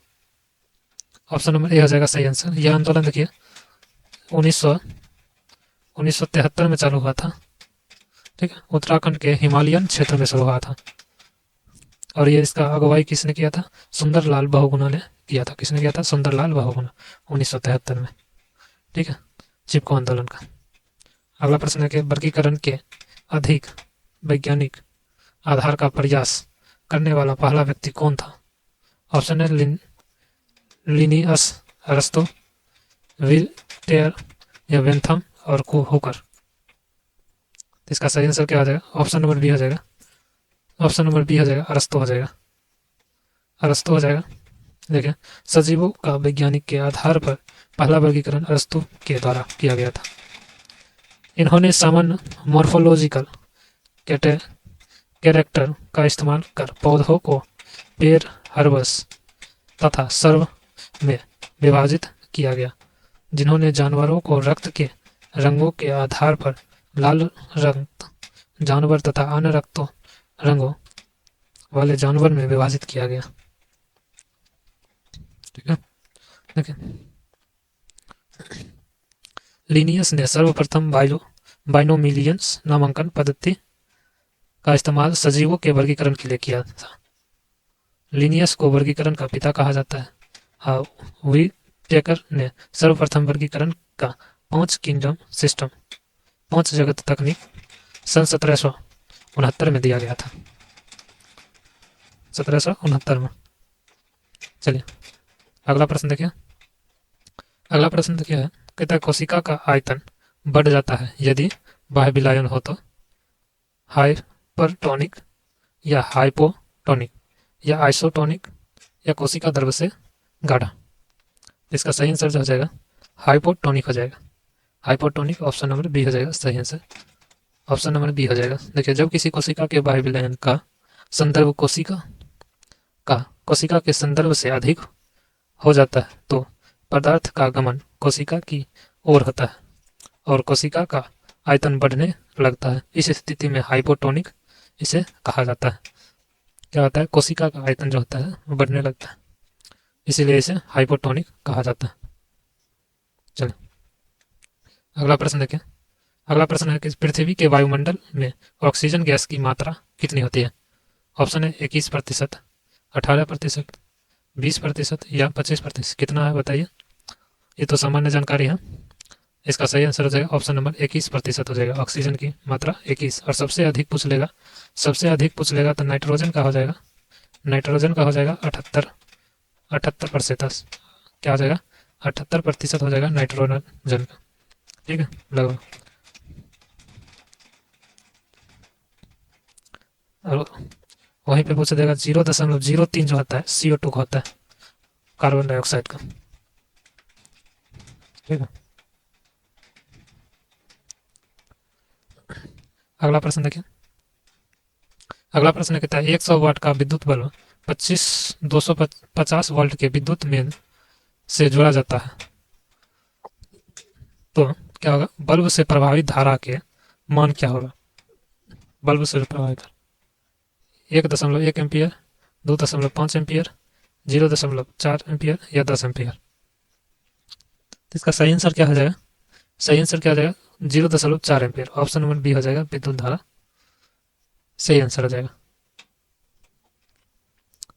ऑप्शन नंबर ए हो जाएगा सही आंसर। यह आंदोलन देखिए 1973 में चालू हुआ था। ठीक है, उत्तराखंड के हिमालयन क्षेत्र में शुरू हुआ था और ये इसका अगुवाई किसने किया था? सुंदरलाल बहुगुणा ने किया था। किसने किया था? सुंदरलाल बहुगुणा 1973 में। ठीक है, चिपको आंदोलन का। अगला प्रश्न है कि वर्गीकरण के अधिक वैज्ञानिक आधार का प्रयास करने वाला पहला व्यक्ति कौन था? ऑप्शन है लिनियस अरस्तु, विल्टेयर या बेंथम और हुकर। इसका सही आंसर क्या हो जाएगा? ऑप्शन नंबर बी हो जाएगा। ऑप्शन नंबर बी हो जाएगा, अरस्तु हो जाएगा। अरस्तु हो जाएगा। देखिए सजीवों का वैज्ञानिक के आधार पर पहला वर्गीकरण अरस्तु के द्वारा किया गया था। इन्होंने सामान्य मॉर्फोलॉजिकल कैरेक्टर का इस्तेमाल कर पौधों को पेड़, हर्बस तथा सर्व में विभाजित किया गया। जिन्होंने जानवरों को रक्त के रंगों के आधार पर लाल रक्त जानवर तथा अन्य रंगों वाले जानवर में विभाजित किया गया। ठीक है, देखिए लिनियस ने सर्वप्रथम बाइनोमिलियंस नामांकन पद्धति का इस्तेमाल सजीवों के वर्गीकरण के लिए किया था। लिनियस को वर्गीकरण का पिता कहा जाता है। व्हिटेकर ने सर्वप्रथम वर्गीकरण का 5 किंगडम सिस्टम 5 जगत तकनीक सन 1769 में दिया गया था। 1769 में। चलिए अगला प्रश्न देखिए। अगला प्रश्न देखिए है, कहता है कोशिका का आयतन बढ़ जाता है यदि बाह्य विलयन हो तो हाइपरटोनिक या हाइपोटोनिक या आइसोटोनिक या कोशिका द्रव से गाढ़ा। इसका सही आंसर जो हो जाएगा हाइपोटोनिक हो जाएगा। हाइपोटोनिक ऑप्शन नंबर बी हो जाएगा सही आंसर। ऑप्शन नंबर बी हो जाएगा। देखिए जब किसी कोशिका के बाह्य विलयन का संदर्भ कोशिका के संदर्भ से अधिक हो जाता है तो पदार्थ का गमन कोशिका की ओर होता है और कोशिका का आयतन बढ़ने लगता है। इस स्थिति में हाइपोटोनिक इसे कहा जाता है। क्या होता है, कोशिका का आयतन जो होता है वो बढ़ने लगता है, इसीलिए इसे हाइपोटोनिक कहा जाता है। चलो अगला प्रश्न देखें। अगला प्रश्न है कि पृथ्वी के वायुमंडल में ऑक्सीजन गैस की मात्रा कितनी होती है। ऑप्शन है 21%, 18%, 20% या 25%। कितना है बताइए। ये तो सामान्य जानकारी है। इसका सही आंसर हो जाएगा ऑप्शन नंबर 21% हो जाएगा। ऑक्सीजन की मात्रा 21। और सबसे अधिक पूछ लेगा तो नाइट्रोजन का हो जाएगा। नाइट्रोजन का हो जाएगा 78%। क्या हो जाएगा 78% हो जाएगा नाइट्रोजन का। ठीक है लगभग। और वहीं पे पूछ देगा 0.03 जो होता है CO2 का होता है, कार्बन डाइऑक्साइड का। ठीक है अगला प्रश्न देखिए। अगला प्रश्न कहता है 100 वाट का विद्युत बल्ब 250 वोल्ट के विद्युत मेन से जोड़ा जाता है तो क्या होगा, बल्ब से प्रभावित धारा के मान क्या होगा। बल्ब से प्रभावित 1.1 एम्पियर, 2.5 एम्पियर, 0.4 एम्पियर या 10 एम्पियर। इसका सही आंसर क्या हो जाएगा। सही आंसर क्या हो जाएगा 0.4 एम्पियर। ऑप्शन नंबर बी हो जाएगा विद्युत धारा सही आंसर हो जाएगा।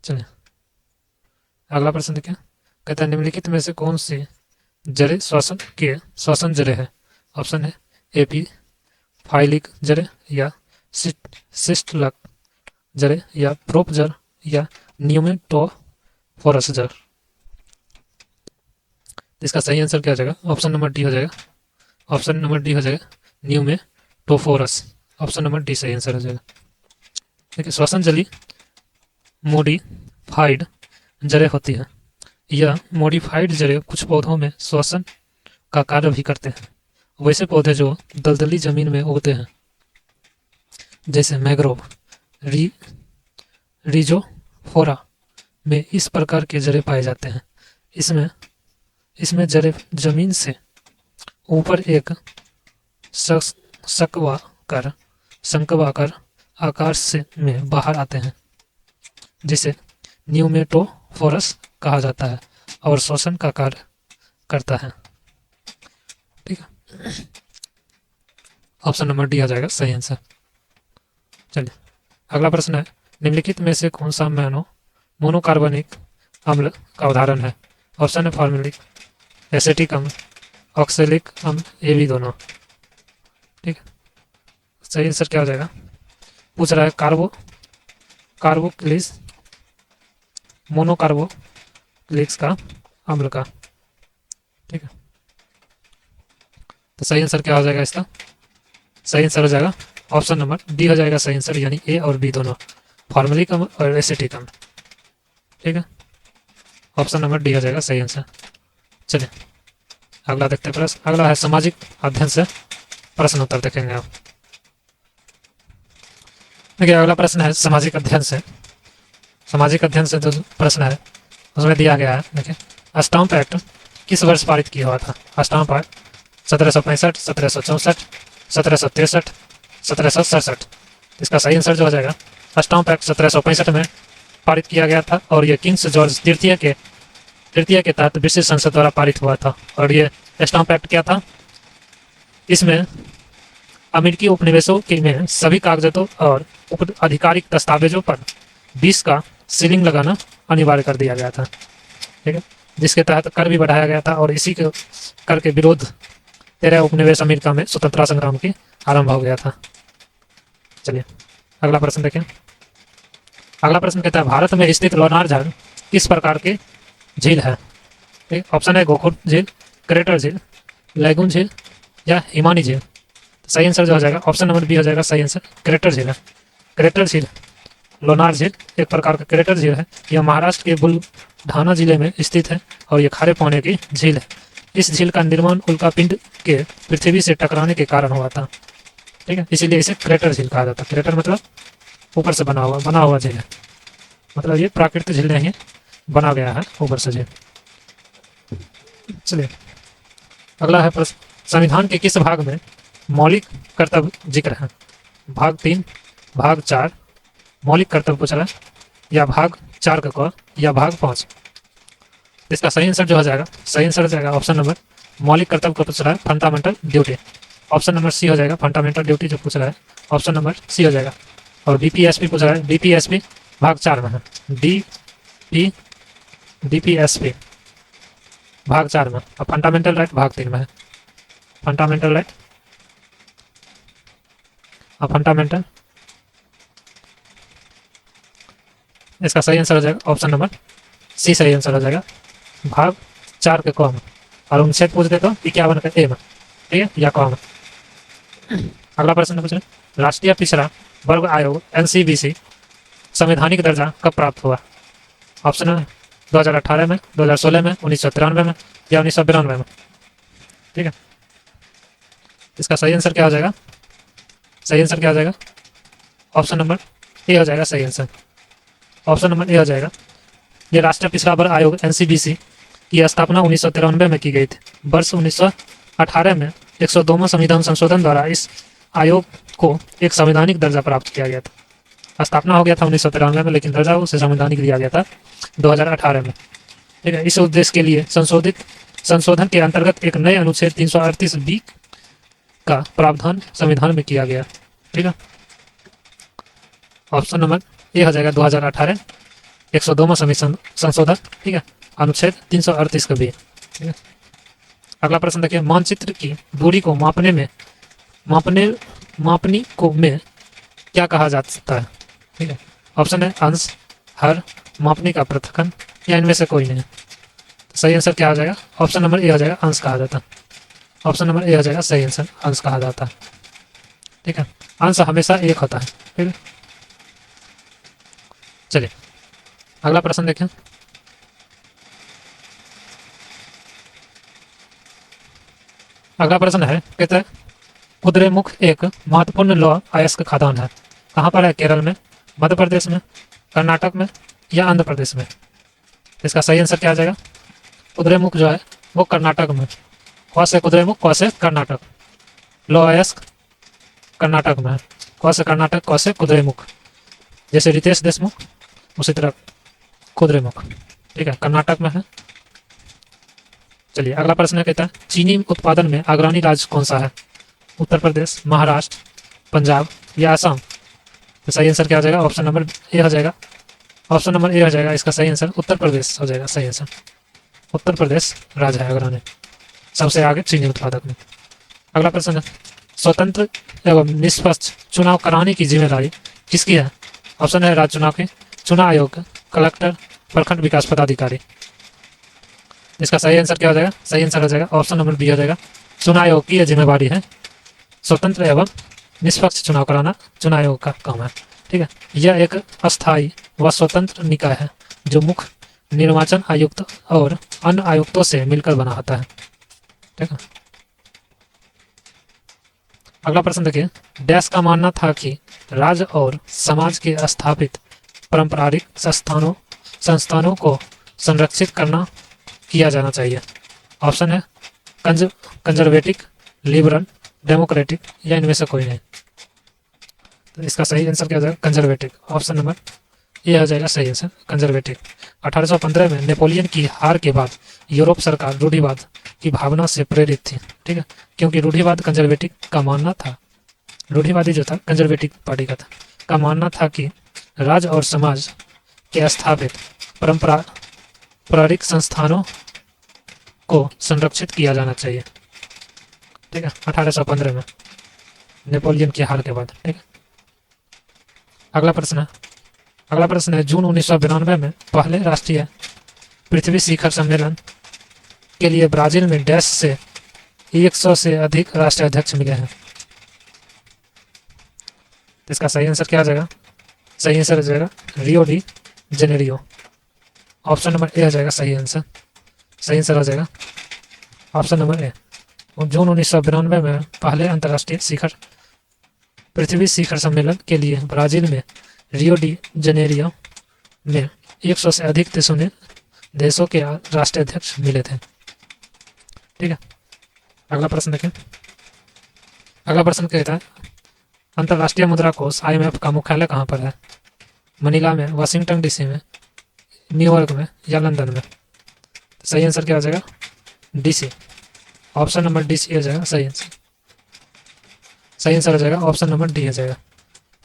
चलिए अगला प्रश्न देखिए। कहता है निम्नलिखित में से कौन सी जड़ें श्वसन जड़ें है। ऑप्शन है एपीफाइलिक जड़ें या सिस्टलक जड़ें या प्रोप जड़ या न्यूमेटोफोरस जड़। इसका सही आंसर क्या हो जाएगा। ऑप्शन नंबर डी हो जाएगा। ऑप्शन नंबर डी हो जाएगा न्यूमेटोफोरस। ऑप्शन नंबर डी सही आंसर हो जाएगा। देखिए श्वसन जली मॉडिफाइड जड़ें होती है। यह मॉडिफाइड जड़ें कुछ पौधों में श्वसन का कार्य भी करते हैं। वैसे पौधे जो दलदली जमीन में उगते हैं जैसे मैंग्रोव, रिजोफोरा में इस प्रकार के जड़ें पाए जाते हैं। इसमें जड़ें जमीन से ऊपर एक शंक्वाकार आकार से में बाहर आते हैं जिसे न्यूमेटोफोरस कहा जाता है और श्वसन का कार्य करता है। ठीक है ऑप्शन नंबर डी आ जाएगा सही आंसर। चलिए अगला प्रश्न है निम्नलिखित में से कौन सा मोनोकार्बनिक अम्ल का उदाहरण है। ऑप्शन है फॉर्मुलिक एसिटिक अम्ल, ऑक्सैलिक अम्ल, ये भी दोनों। ठीक है सही आंसर क्या हो जाएगा। पूछ रहा है कार्बोक्सिलिक मोनोकार्बोक्सिलिक का अम्ल का। ठीक है तो सही आंसर क्या हो जाएगा। इसका सही आंसर हो जाएगा ऑप्शन नंबर डी हो जाएगा सही आंसर, यानी ए और बी दोनों, फॉर्मुलिक अम्ल और एसिटिक अम्ल। ठीक है ऑप्शन नंबर डी हो जाएगा सही आंसर। चलिए अगला देखते हैं प्रश्न। अगला है सामाजिक अध्ययन से प्रश्न उत्तर देखेंगे आप। देखिए अगला प्रश्न है सामाजिक अध्ययन से जो प्रश्न है उसमें दिया गया है। देखिए स्टाम्प एक्ट किस वर्ष पारित किया हुआ था? अष्टम एक्ट 1765, 1764, 1763, 1767। इसका सही आंसर जो हो जाएगा अष्टम एक्ट 1765 में पारित किया गया था और ये किंग्स जॉर्ज तृतीय के तहत ब्रिटिश संसद द्वारा पारित हुआ था। और ये स्टाम्प एक्ट क्या था? इसमें अमेरिकी उपनिवेशों के में सभी कागजातों और आधिकारिक दस्तावेजों पर 20 का सीलिंग लगाना अनिवार्य कर दिया गया था, ठीक है, जिसके तहत कर भी बढ़ाया गया था और इसी के कर के विरोध 13 उपनिवेश अमेरिका में स्वतंत्रता संग्राम की आरंभ हो गया था। चलिए अगला प्रश्न देखें। अगला प्रश्न कहता है भारत में स्थित लोनार झील किस प्रकार के झील है? ठीक, ऑप्शन है गोखुर झील, क्रेटर झील, लैगून झील या हिमानी झील। सही आंसर जो हो जाएगा ऑप्शन नंबर बी हो जाएगा सही आंसर, क्रेटर झील है। क्रेटर झील, लोनार झील एक प्रकार का क्रेटर झील है। यह महाराष्ट्र के बुलढाना जिले में स्थित है और यह खारे पानी की झील है। इस झील का निर्माण उल्कापिंड के पृथ्वी से टकराने के कारण हुआ था, ठीक है, इसीलिए इसे क्रेटर झील कहा जाता है। क्रेटर मतलब ऊपर से बना हुआ झील है, मतलब ये प्राकृतिक झील नहीं है, बना गया है ऊपर से झील। चलिए अगला है प्रश्न, संविधान के किस भाग में मौलिक कर्तव्य जिक्र है? भाग 3, भाग 4 मौलिक कर्तव्य पूछ रहा है, या भाग 4 का क, या भाग 5। इसका सही आंसर जो हो जाएगा, सही आंसर हो जाएगा ऑप्शन नंबर मौलिक कर्तव्य को पूछ रहा है fundamental duty. Option number C हो जाएगा, फंडामेंटल ड्यूटी जो पूछ रहा है ऑप्शन नंबर सी हो जाएगा। और डीपीएसपी पूछ रहा है, डीपीएसपी भाग 4 में है, डीपीएसपी भाग 4 में, और फंडामेंटल राइट भाग 3 में है। फंडामेंटल राइट और फंडामेंटल, इसका सही आंसर हो जाएगा ऑप्शन नंबर सी सही आंसर हो जाएगा, भाग 4 के क में। और अनुच्छेद पूछ दे तो 51 के ए में, ठीक है, या क में। अगला प्रश्न पूछ रहे, राष्ट्रीय पिछड़ा वर्ग आयोग एनसीबीसी संवैधानिक दर्जा कब प्राप्त हुआ? ऑप्शन है 2018 में, 2016 में, 1993 में या 1992 में, ठीक है। इसका सही आंसर क्या हो जाएगा? सही आंसर क्या हो जाएगा? ऑप्शन नंबर ए हो जाएगा सही आंसर, ऑप्शन नंबर ए हो जाएगा। ये राष्ट्रीय पिछड़ा वर्ग आयोग एनसीबीसी की स्थापना 1993 में की गई थी। वर्ष 1918 में 102वां संविधान संशोधन द्वारा इस आयोग को एक संवैधानिक दर्जा प्राप्त किया गया था। स्थापना हो गया था 1993 में, लेकिन दर्जा उसे संवैधानिक दिया गया था 2018 में, ठीक है। इस उद्देश्य के लिए संशोधन के अंतर्गत एक नए अनुच्छेद 338B का प्रावधान संविधान में किया गया, ठीक है। ऑप्शन नंबर ए हो जाएगा 2018 102वां संशोधन, ठीक है, अनुच्छेद 338 का भी, ठीक है। अगला प्रश्न देखिए, मानचित्र की दूरी को मापनी को में क्या कहा जा सकता है? ठीक है, ऑप्शन है अंश, हर, मापनी का पृथक्करण या इनमें से कोई नहीं। तो सही आंसर क्या हो जाएगा? ऑप्शन नंबर ए हो जाएगा अंश कहा जाता है। ऑप्शन नंबर ए हो जाएगा सही आंसर, अंश कहा जाता है, ठीक है। अंश हमेशा एक होता है, ठीक है। चलिए अगला प्रश्न देखें। अगला प्रश्न है, कहते हैं कुद्रेमुख एक महत्वपूर्ण लौह अयस्क खदान है, कहाँ पर है? केरल में, मध्य प्रदेश में, कर्नाटक में या आंध्र प्रदेश में। इसका सही आंसर क्या आ जाएगा? कुद्रेमुख जो है वो कर्नाटक में, क से कुद्रेमुख, क से कर्नाटक, लौह अयस्क कर्नाटक में है, क से कर्नाटक, क से कुद्रेमुख, जैसे रितेश देशमुख उसी तरह कुद्रेमुख, ठीक है, कर्नाटक में है। चलिए अगला प्रश्न कहता है, चीनी उत्पादन में अग्रणी राज्य कौन सा है? उत्तर प्रदेश, महाराष्ट्र, पंजाब या असम। तो सही आंसर क्या हो जाएगा? ऑप्शन नंबर ए हो जाएगा, ऑप्शन नंबर ए हो जाएगा इसका सही आंसर, उत्तर प्रदेश हो जाएगा सही आंसर। उत्तर प्रदेश राज्य है अग्रणी, सबसे आगे चीनी उत्पादक में। अगला प्रश्न है, स्वतंत्र एवं निष्पक्ष चुनाव कराने की जिम्मेदारी किसकी है? ऑप्शन है राज्य चुनाव के, चुनाव आयोग, कलेक्टर, प्रखंड विकास पदाधिकारी। इसका सही आंसर क्या हो जाएगा? सही आंसर हो जाएगा ऑप्शन नंबर बी हो जाएगा, चुनाव आयोग की यह जिम्मेवारी है। स्वतंत्र एवं निष्पक्ष चुनाव कराना चुनाव आयोग का काम है, ठीक है। यह एक अस्थायी व स्वतंत्र निकाय है जो मुख्य निर्वाचन आयुक्त और अन्य आयुक्तों से मिलकर बना होता है, ठीक है। अगला प्रश्न देखिए, डैश का मानना था कि राज्य और समाज के स्थापित पारंपरिक संस्थानों को संरक्षित किया जाना चाहिए। ऑप्शन है कंजर्वेटिव, लिबरल, डेमोक्रेटिक या इनमें से कोई नहीं। तो इसका सही आंसर क्या हो जाएगा? कंजर्वेटिव। ऑप्शन नंबर ये हो जाएगा सही आंसर, कंजर्वेटिव। 1815 में नेपोलियन की हार के बाद यूरोप सरकार रूढ़िवाद की भावना से प्रेरित थी, ठीक है, क्योंकि रूढ़िवाद कंजर्वेटिव का मानना था, रूढ़िवादी जो था कंजर्वेटिव पार्टी का मानना था कि राज्य और समाज के स्थापित पारंपरिक संस्थानों को संरक्षित किया जाना चाहिए, ठीक है, 1815 में नेपोलियन की हार के बाद, ठीक है। अगला प्रश्न है जून 1992 में पहले राष्ट्रीय पृथ्वी शिखर सम्मेलन के लिए ब्राजील में डैश से 100 से अधिक राष्ट्रीय अध्यक्ष मिले हैं। तो इसका सही आंसर क्या आ जाएगा? सही आंसर हो जाएगा Rio de Janeiro. Option number A हो जाएगा सही आंसर। सही आंसर हो जाएगा ऑप्शन नंबर ए। जून 1992 में पहले अंतर्राष्ट्रीय पृथ्वी शिखर सम्मेलन के लिए ब्राजील में रियो डी जेनेरियो में 100 से अधिक देशों के राष्ट्रीय अध्यक्ष मिले थे, ठीक है। अगला प्रश्न देखें। अगला प्रश्न कहता है अंतर्राष्ट्रीय मुद्रा कोष IMF का मुख्यालय कहाँ पर है? मनीला में, वाशिंगटन DC में, न्यूयॉर्क में या लंदन में? सही आंसर क्या हो जाएगा? DC। ऑप्शन नंबर DC हो जाएगा सही आंसर। सही आंसर हो जाएगा ऑप्शन नंबर डी हो जाएगा,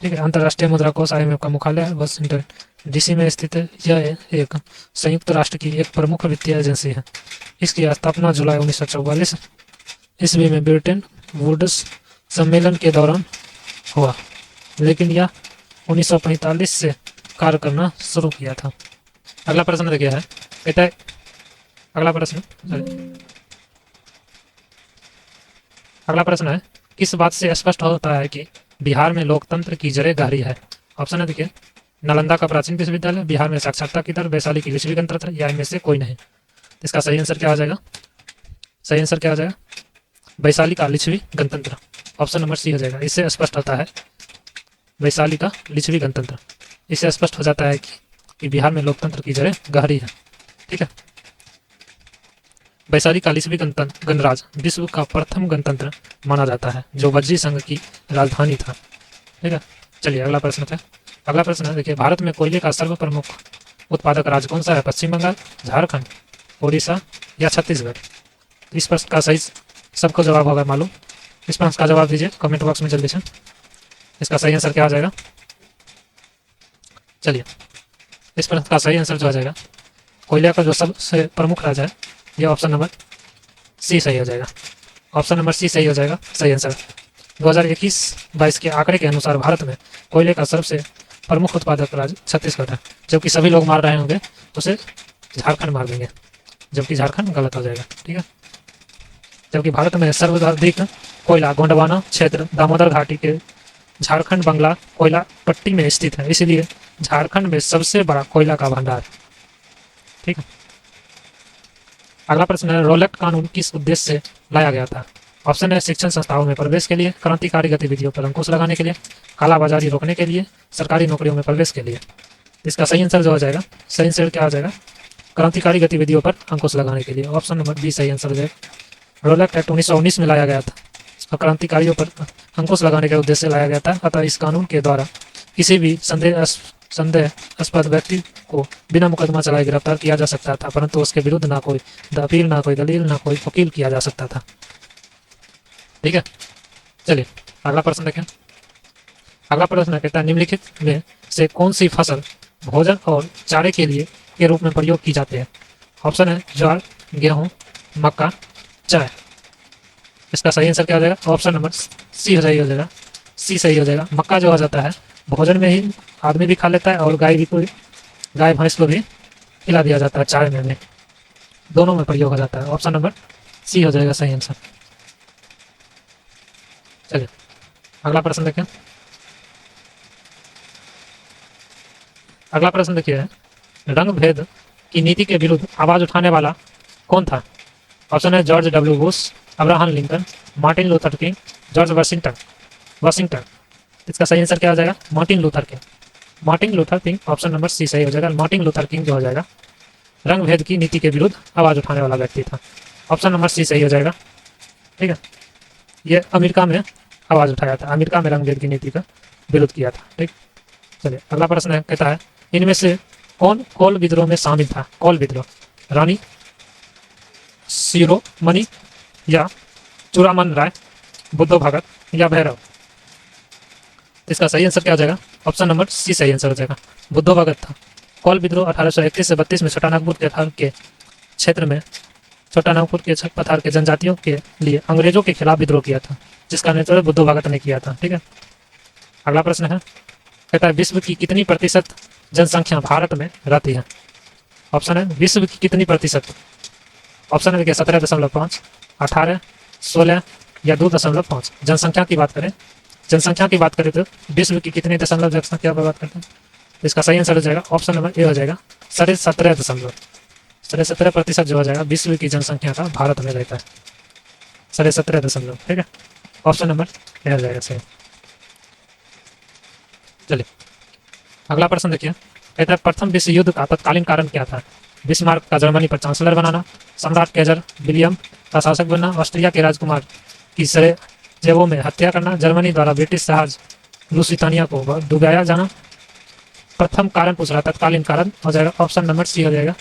ठीक है। अंतर्राष्ट्रीय मुद्रा कोष IMF का मुख्यालय वाशिंगटन DC में स्थित है। यह एक संयुक्त राष्ट्र की एक प्रमुख वित्तीय एजेंसी है। इसकी स्थापना जुलाई 1944 ईस्वी में ब्रिटेन वुड्स सम्मेलन के दौरान हुआ, लेकिन यह 1945 से कार्य करना शुरू किया था। अगला प्रश्न देखिए है, कहता है अगला प्रश्न है किस बात से स्पष्ट होता है कि बिहार में लोकतंत्र की जड़ें गहरी है? ऑप्शन है देखिए नालंदा का प्राचीन विश्वविद्यालय, बिहार में साक्षरता की दर, वैशाली की लिच्छवी गणतंत्र या इनमें से कोई नहीं। इसका सही आंसर क्या हो जाएगा? सही आंसर क्या हो जाएगा? वैशाली का लिच्छवी गणतंत्र। ऑप्शन नंबर सी हो जाएगा। इससे स्पष्ट होता है वैशाली का लिच्छवी गणतंत्र। इससे स्पष्ट हो जाता है कि बिहार में लोकतंत्र की जड़ें गहरी है, ठीक है। वैशाली का लिच्छवी गणराज्य विश्व का प्रथम गणतंत्र माना जाता है जो वज्जी संघ की राजधानी था, ठीक है। चलिए अगला प्रश्न है। अगला प्रश्न है देखिए भारत में कोयले का सर्व प्रमुख उत्पादक राज्य कौन सा है? पश्चिम बंगाल, झारखंड, उड़ीसा या छत्तीसगढ़? इस प्रश्न का सही सबको जवाब होगा मालूम। इस प्रश्न का जवाब दीजिए कमेंट बॉक्स में जल्दी से। इसका सही आंसर क्या आ जाएगा? चलिए इस प्रश्न का सही आंसर जो आ जाएगा कोयले का जो सबसे प्रमुख राज्य है ये ऑप्शन नंबर सी सही हो जाएगा। ऑप्शन नंबर सी सही हो जाएगा सही आंसर। 2021-22 के आंकड़े के अनुसार भारत में कोयले का सबसे प्रमुख उत्पादक राज्य छत्तीसगढ़ है। जबकि सभी लोग मार रहे होंगे तो उसे झारखंड मार देंगे, जबकि झारखंड गलत हो जाएगा, ठीक है। जबकि भारत में सर्वाधिक कोयला गोंडवाना क्षेत्र दामोदर घाटी के झारखंड बंगला कोयला पट्टी में स्थित है, इसलिए झारखंड में सबसे बड़ा कोयला का भंडार, ठीक है। अगला प्रश्न है रोलेट कानून किस उद्देश्य से लाया गया था? ऑप्शन है शिक्षण संस्थाओं में प्रवेश के लिए, क्रांतिकारी गतिविधियों पर अंकुश लगाने के लिए, कालाबाजारी रोकने के लिए, सरकारी नौकरियों में प्रवेश के लिए। इसका सही आंसर जो हो जाएगा सही आंसर क्या हो जाएगा? क्रांतिकारी गतिविधियों पर अंकुश लगाने के लिए। ऑप्शन नंबर बी सही आंसर हो जाएगा। रोलेट एक्ट 1919 में लाया गया था और क्रांतिकारियों पर अंकुश लगाने के उद्देश्य से लाया गया था। अतः इस कानून के द्वारा किसी भी संदेहास्पद व्यक्ति को बिना मुकदमा चलाए गिरफ्तार किया जा सकता था, परंतु उसके विरुद्ध ना कोई अपील, ना कोई दलील, ना कोई वकील किया जा सकता था, ठीक है। चलिए अगला प्रश्न देखें। अगला प्रश्न कहता है निम्नलिखित में से कौन सी फसल भोजन और चारे के रूप में प्रयोग की जाती है? ऑप्शन है ज्वार, गेहूं, मक्का, चाय। इसका सही आंसर क्या हो जाएगा? ऑप्शन नंबर सी हो जाएगा। सी सही हो जाएगा। मक्का जो हो जाता है भोजन में ही आदमी भी खा लेता है और गाय भैंस को भी खिला दिया जाता है, चाय में भी, दोनों में प्रयोग हो जाता है। ऑप्शन नंबर सी हो जाएगा सही आंसर। चलिए अगला प्रश्न देखें। अगला प्रश्न देखिए रंग भेद की नीति के विरुद्ध आवाज उठाने वाला कौन था? ऑप्शन है George W Bush, Abraham Lincoln, Martin Luther King, George Washington. इसका सही आंसर क्या हो जाएगा? Martin Luther King. Option number C सही हो जाएगा। मार्टिन लूथर किंग जो हो जाएगा रंग भेद की नीति के विरुद्ध आवाज उठाने वाला व्यक्ति था। ऑप्शन नंबर सी सही हो जाएगा। ठीक है, ये अमेरिका में आवाज़ उठाया था, अमेरिका में रंगभेद की नीति का विरोध किया था। ठीक, चलिए अगला प्रश्न है, कहता है इनमें से कौन कोल विद्रोह में शामिल था? कोल विद्रोह, रानी शिरोमणि या चूड़ामन राय, बुद्धो भगत या भैरव? इसका सही आंसर क्या हो जाएगा? ऑप्शन नंबर सी सही आंसर हो जाएगा, बुद्धो भगत था। कोल विद्रोह 1831 से 32 में छोटानागपुर के पठार के क्षेत्र में छोटानागपुर के पठार के जनजातियों के लिए अंग्रेजों के खिलाफ विद्रोह किया था, जिसका नेतृत्व बुद्धो भगत ने किया था। ठीक है, अगला प्रश्न है, कहता है विश्व की कितनी प्रतिशत जनसंख्या भारत में रहती है? ऑप्शन है विश्व की कितनी प्रतिशत? ऑप्शन है देखिए 17.5, 18, 16 या 2.5। जनसंख्या की बात करें, जनसंख्या की बात करें तो विश्व की कितने दशमलव जनसंख्या पर बात करते हैं? इसका सही आंसर हो जाएगा ऑप्शन नंबर ए हो जाएगा 17.5% जो हो जाएगा विश्व की जनसंख्या का भारत में रहता है 17.5। ठीक है, ऑप्शन नंबर ए हो जाएगा सही। चलिए अगला प्रश्न देखिए, कहता है प्रथम विश्व युद्ध का तत्कालीन कारण क्या था? बिस्मार्क का जर्मनी पर चांसलर बनाना, सम्राट केजर विलियम का शासक बनना, ऑस्ट्रिया के राजकुमार की सरेजेवो में हत्या करना, जर्मनी द्वारा ब्रिटिश जहाज लुसितानिया को डुबाया जाना। प्रथम कारण पूछ रहा, तत्कालीन कारण हो जाएगा ऑप्शन नंबर सी हो जाएगा,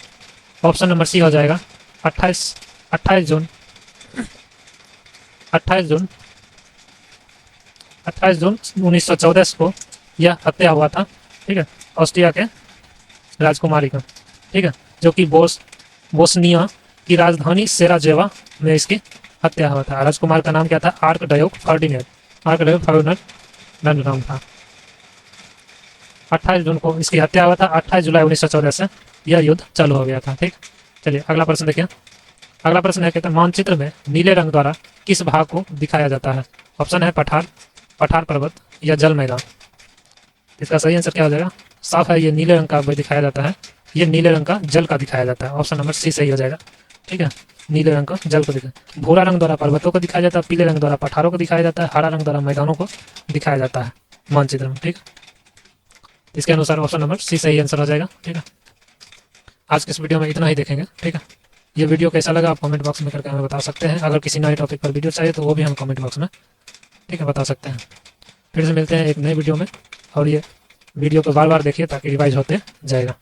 ऑप्शन नंबर सी हो जाएगा 28 जून 1914 को यह हत्या हुआ था। ठीक है, ऑस्ट्रिया के राजकुमारी का, ठीक है, जो कि बोस्निया की राजधानी सेराजेवा में इसकी हत्या हुआ था। राजकुमार का नाम क्या था? आर्कडायोक फर्डिनेंड नाम था। 28 जून को इसकी हत्या हुआ था, 28 जुलाई 1914 से यह युद्ध चालू हो गया था। ठीक, चलिए अगला प्रश्न देखिए, अगला प्रश्न है, कहते हैं मानचित्र में नीले रंग द्वारा किस भाग को दिखाया जाता है? ऑप्शन है पठार पर्वत या जल मैदान। इसका सही आंसर क्या हो जाएगा? साफ है, ये नीले रंग का दिखाया जाता है, ये नीले रंग का जल का दिखाया जाता है। ऑप्शन नंबर सी सही हो जाएगा। ठीक है, नीले रंग का जल को दिखाया, भूरा रंग द्वारा पर्वतों को दिखाया जाता है, पीले रंग द्वारा पठारों को दिखाया जाता है, हरा रंग द्वारा मैदानों को दिखाया जाता है मानचित्र में। ठीक, इसके अनुसार ऑप्शन नंबर सी सही आंसर हो जाएगा। ठीक है, आज के इस वीडियो में इतना ही देखेंगे। ठीक है, ये वीडियो कैसा लगा आप कमेंट बॉक्स में करके हमें बता सकते हैं। अगर किसी नए टॉपिक पर वीडियो चाहिए तो वो भी हम कमेंट बॉक्स में ठीक है बता सकते हैं। फिर से मिलते हैं एक नए वीडियो में, और ये वीडियो को बार बार देखिए ताकि रिवाइज होते जाएगा।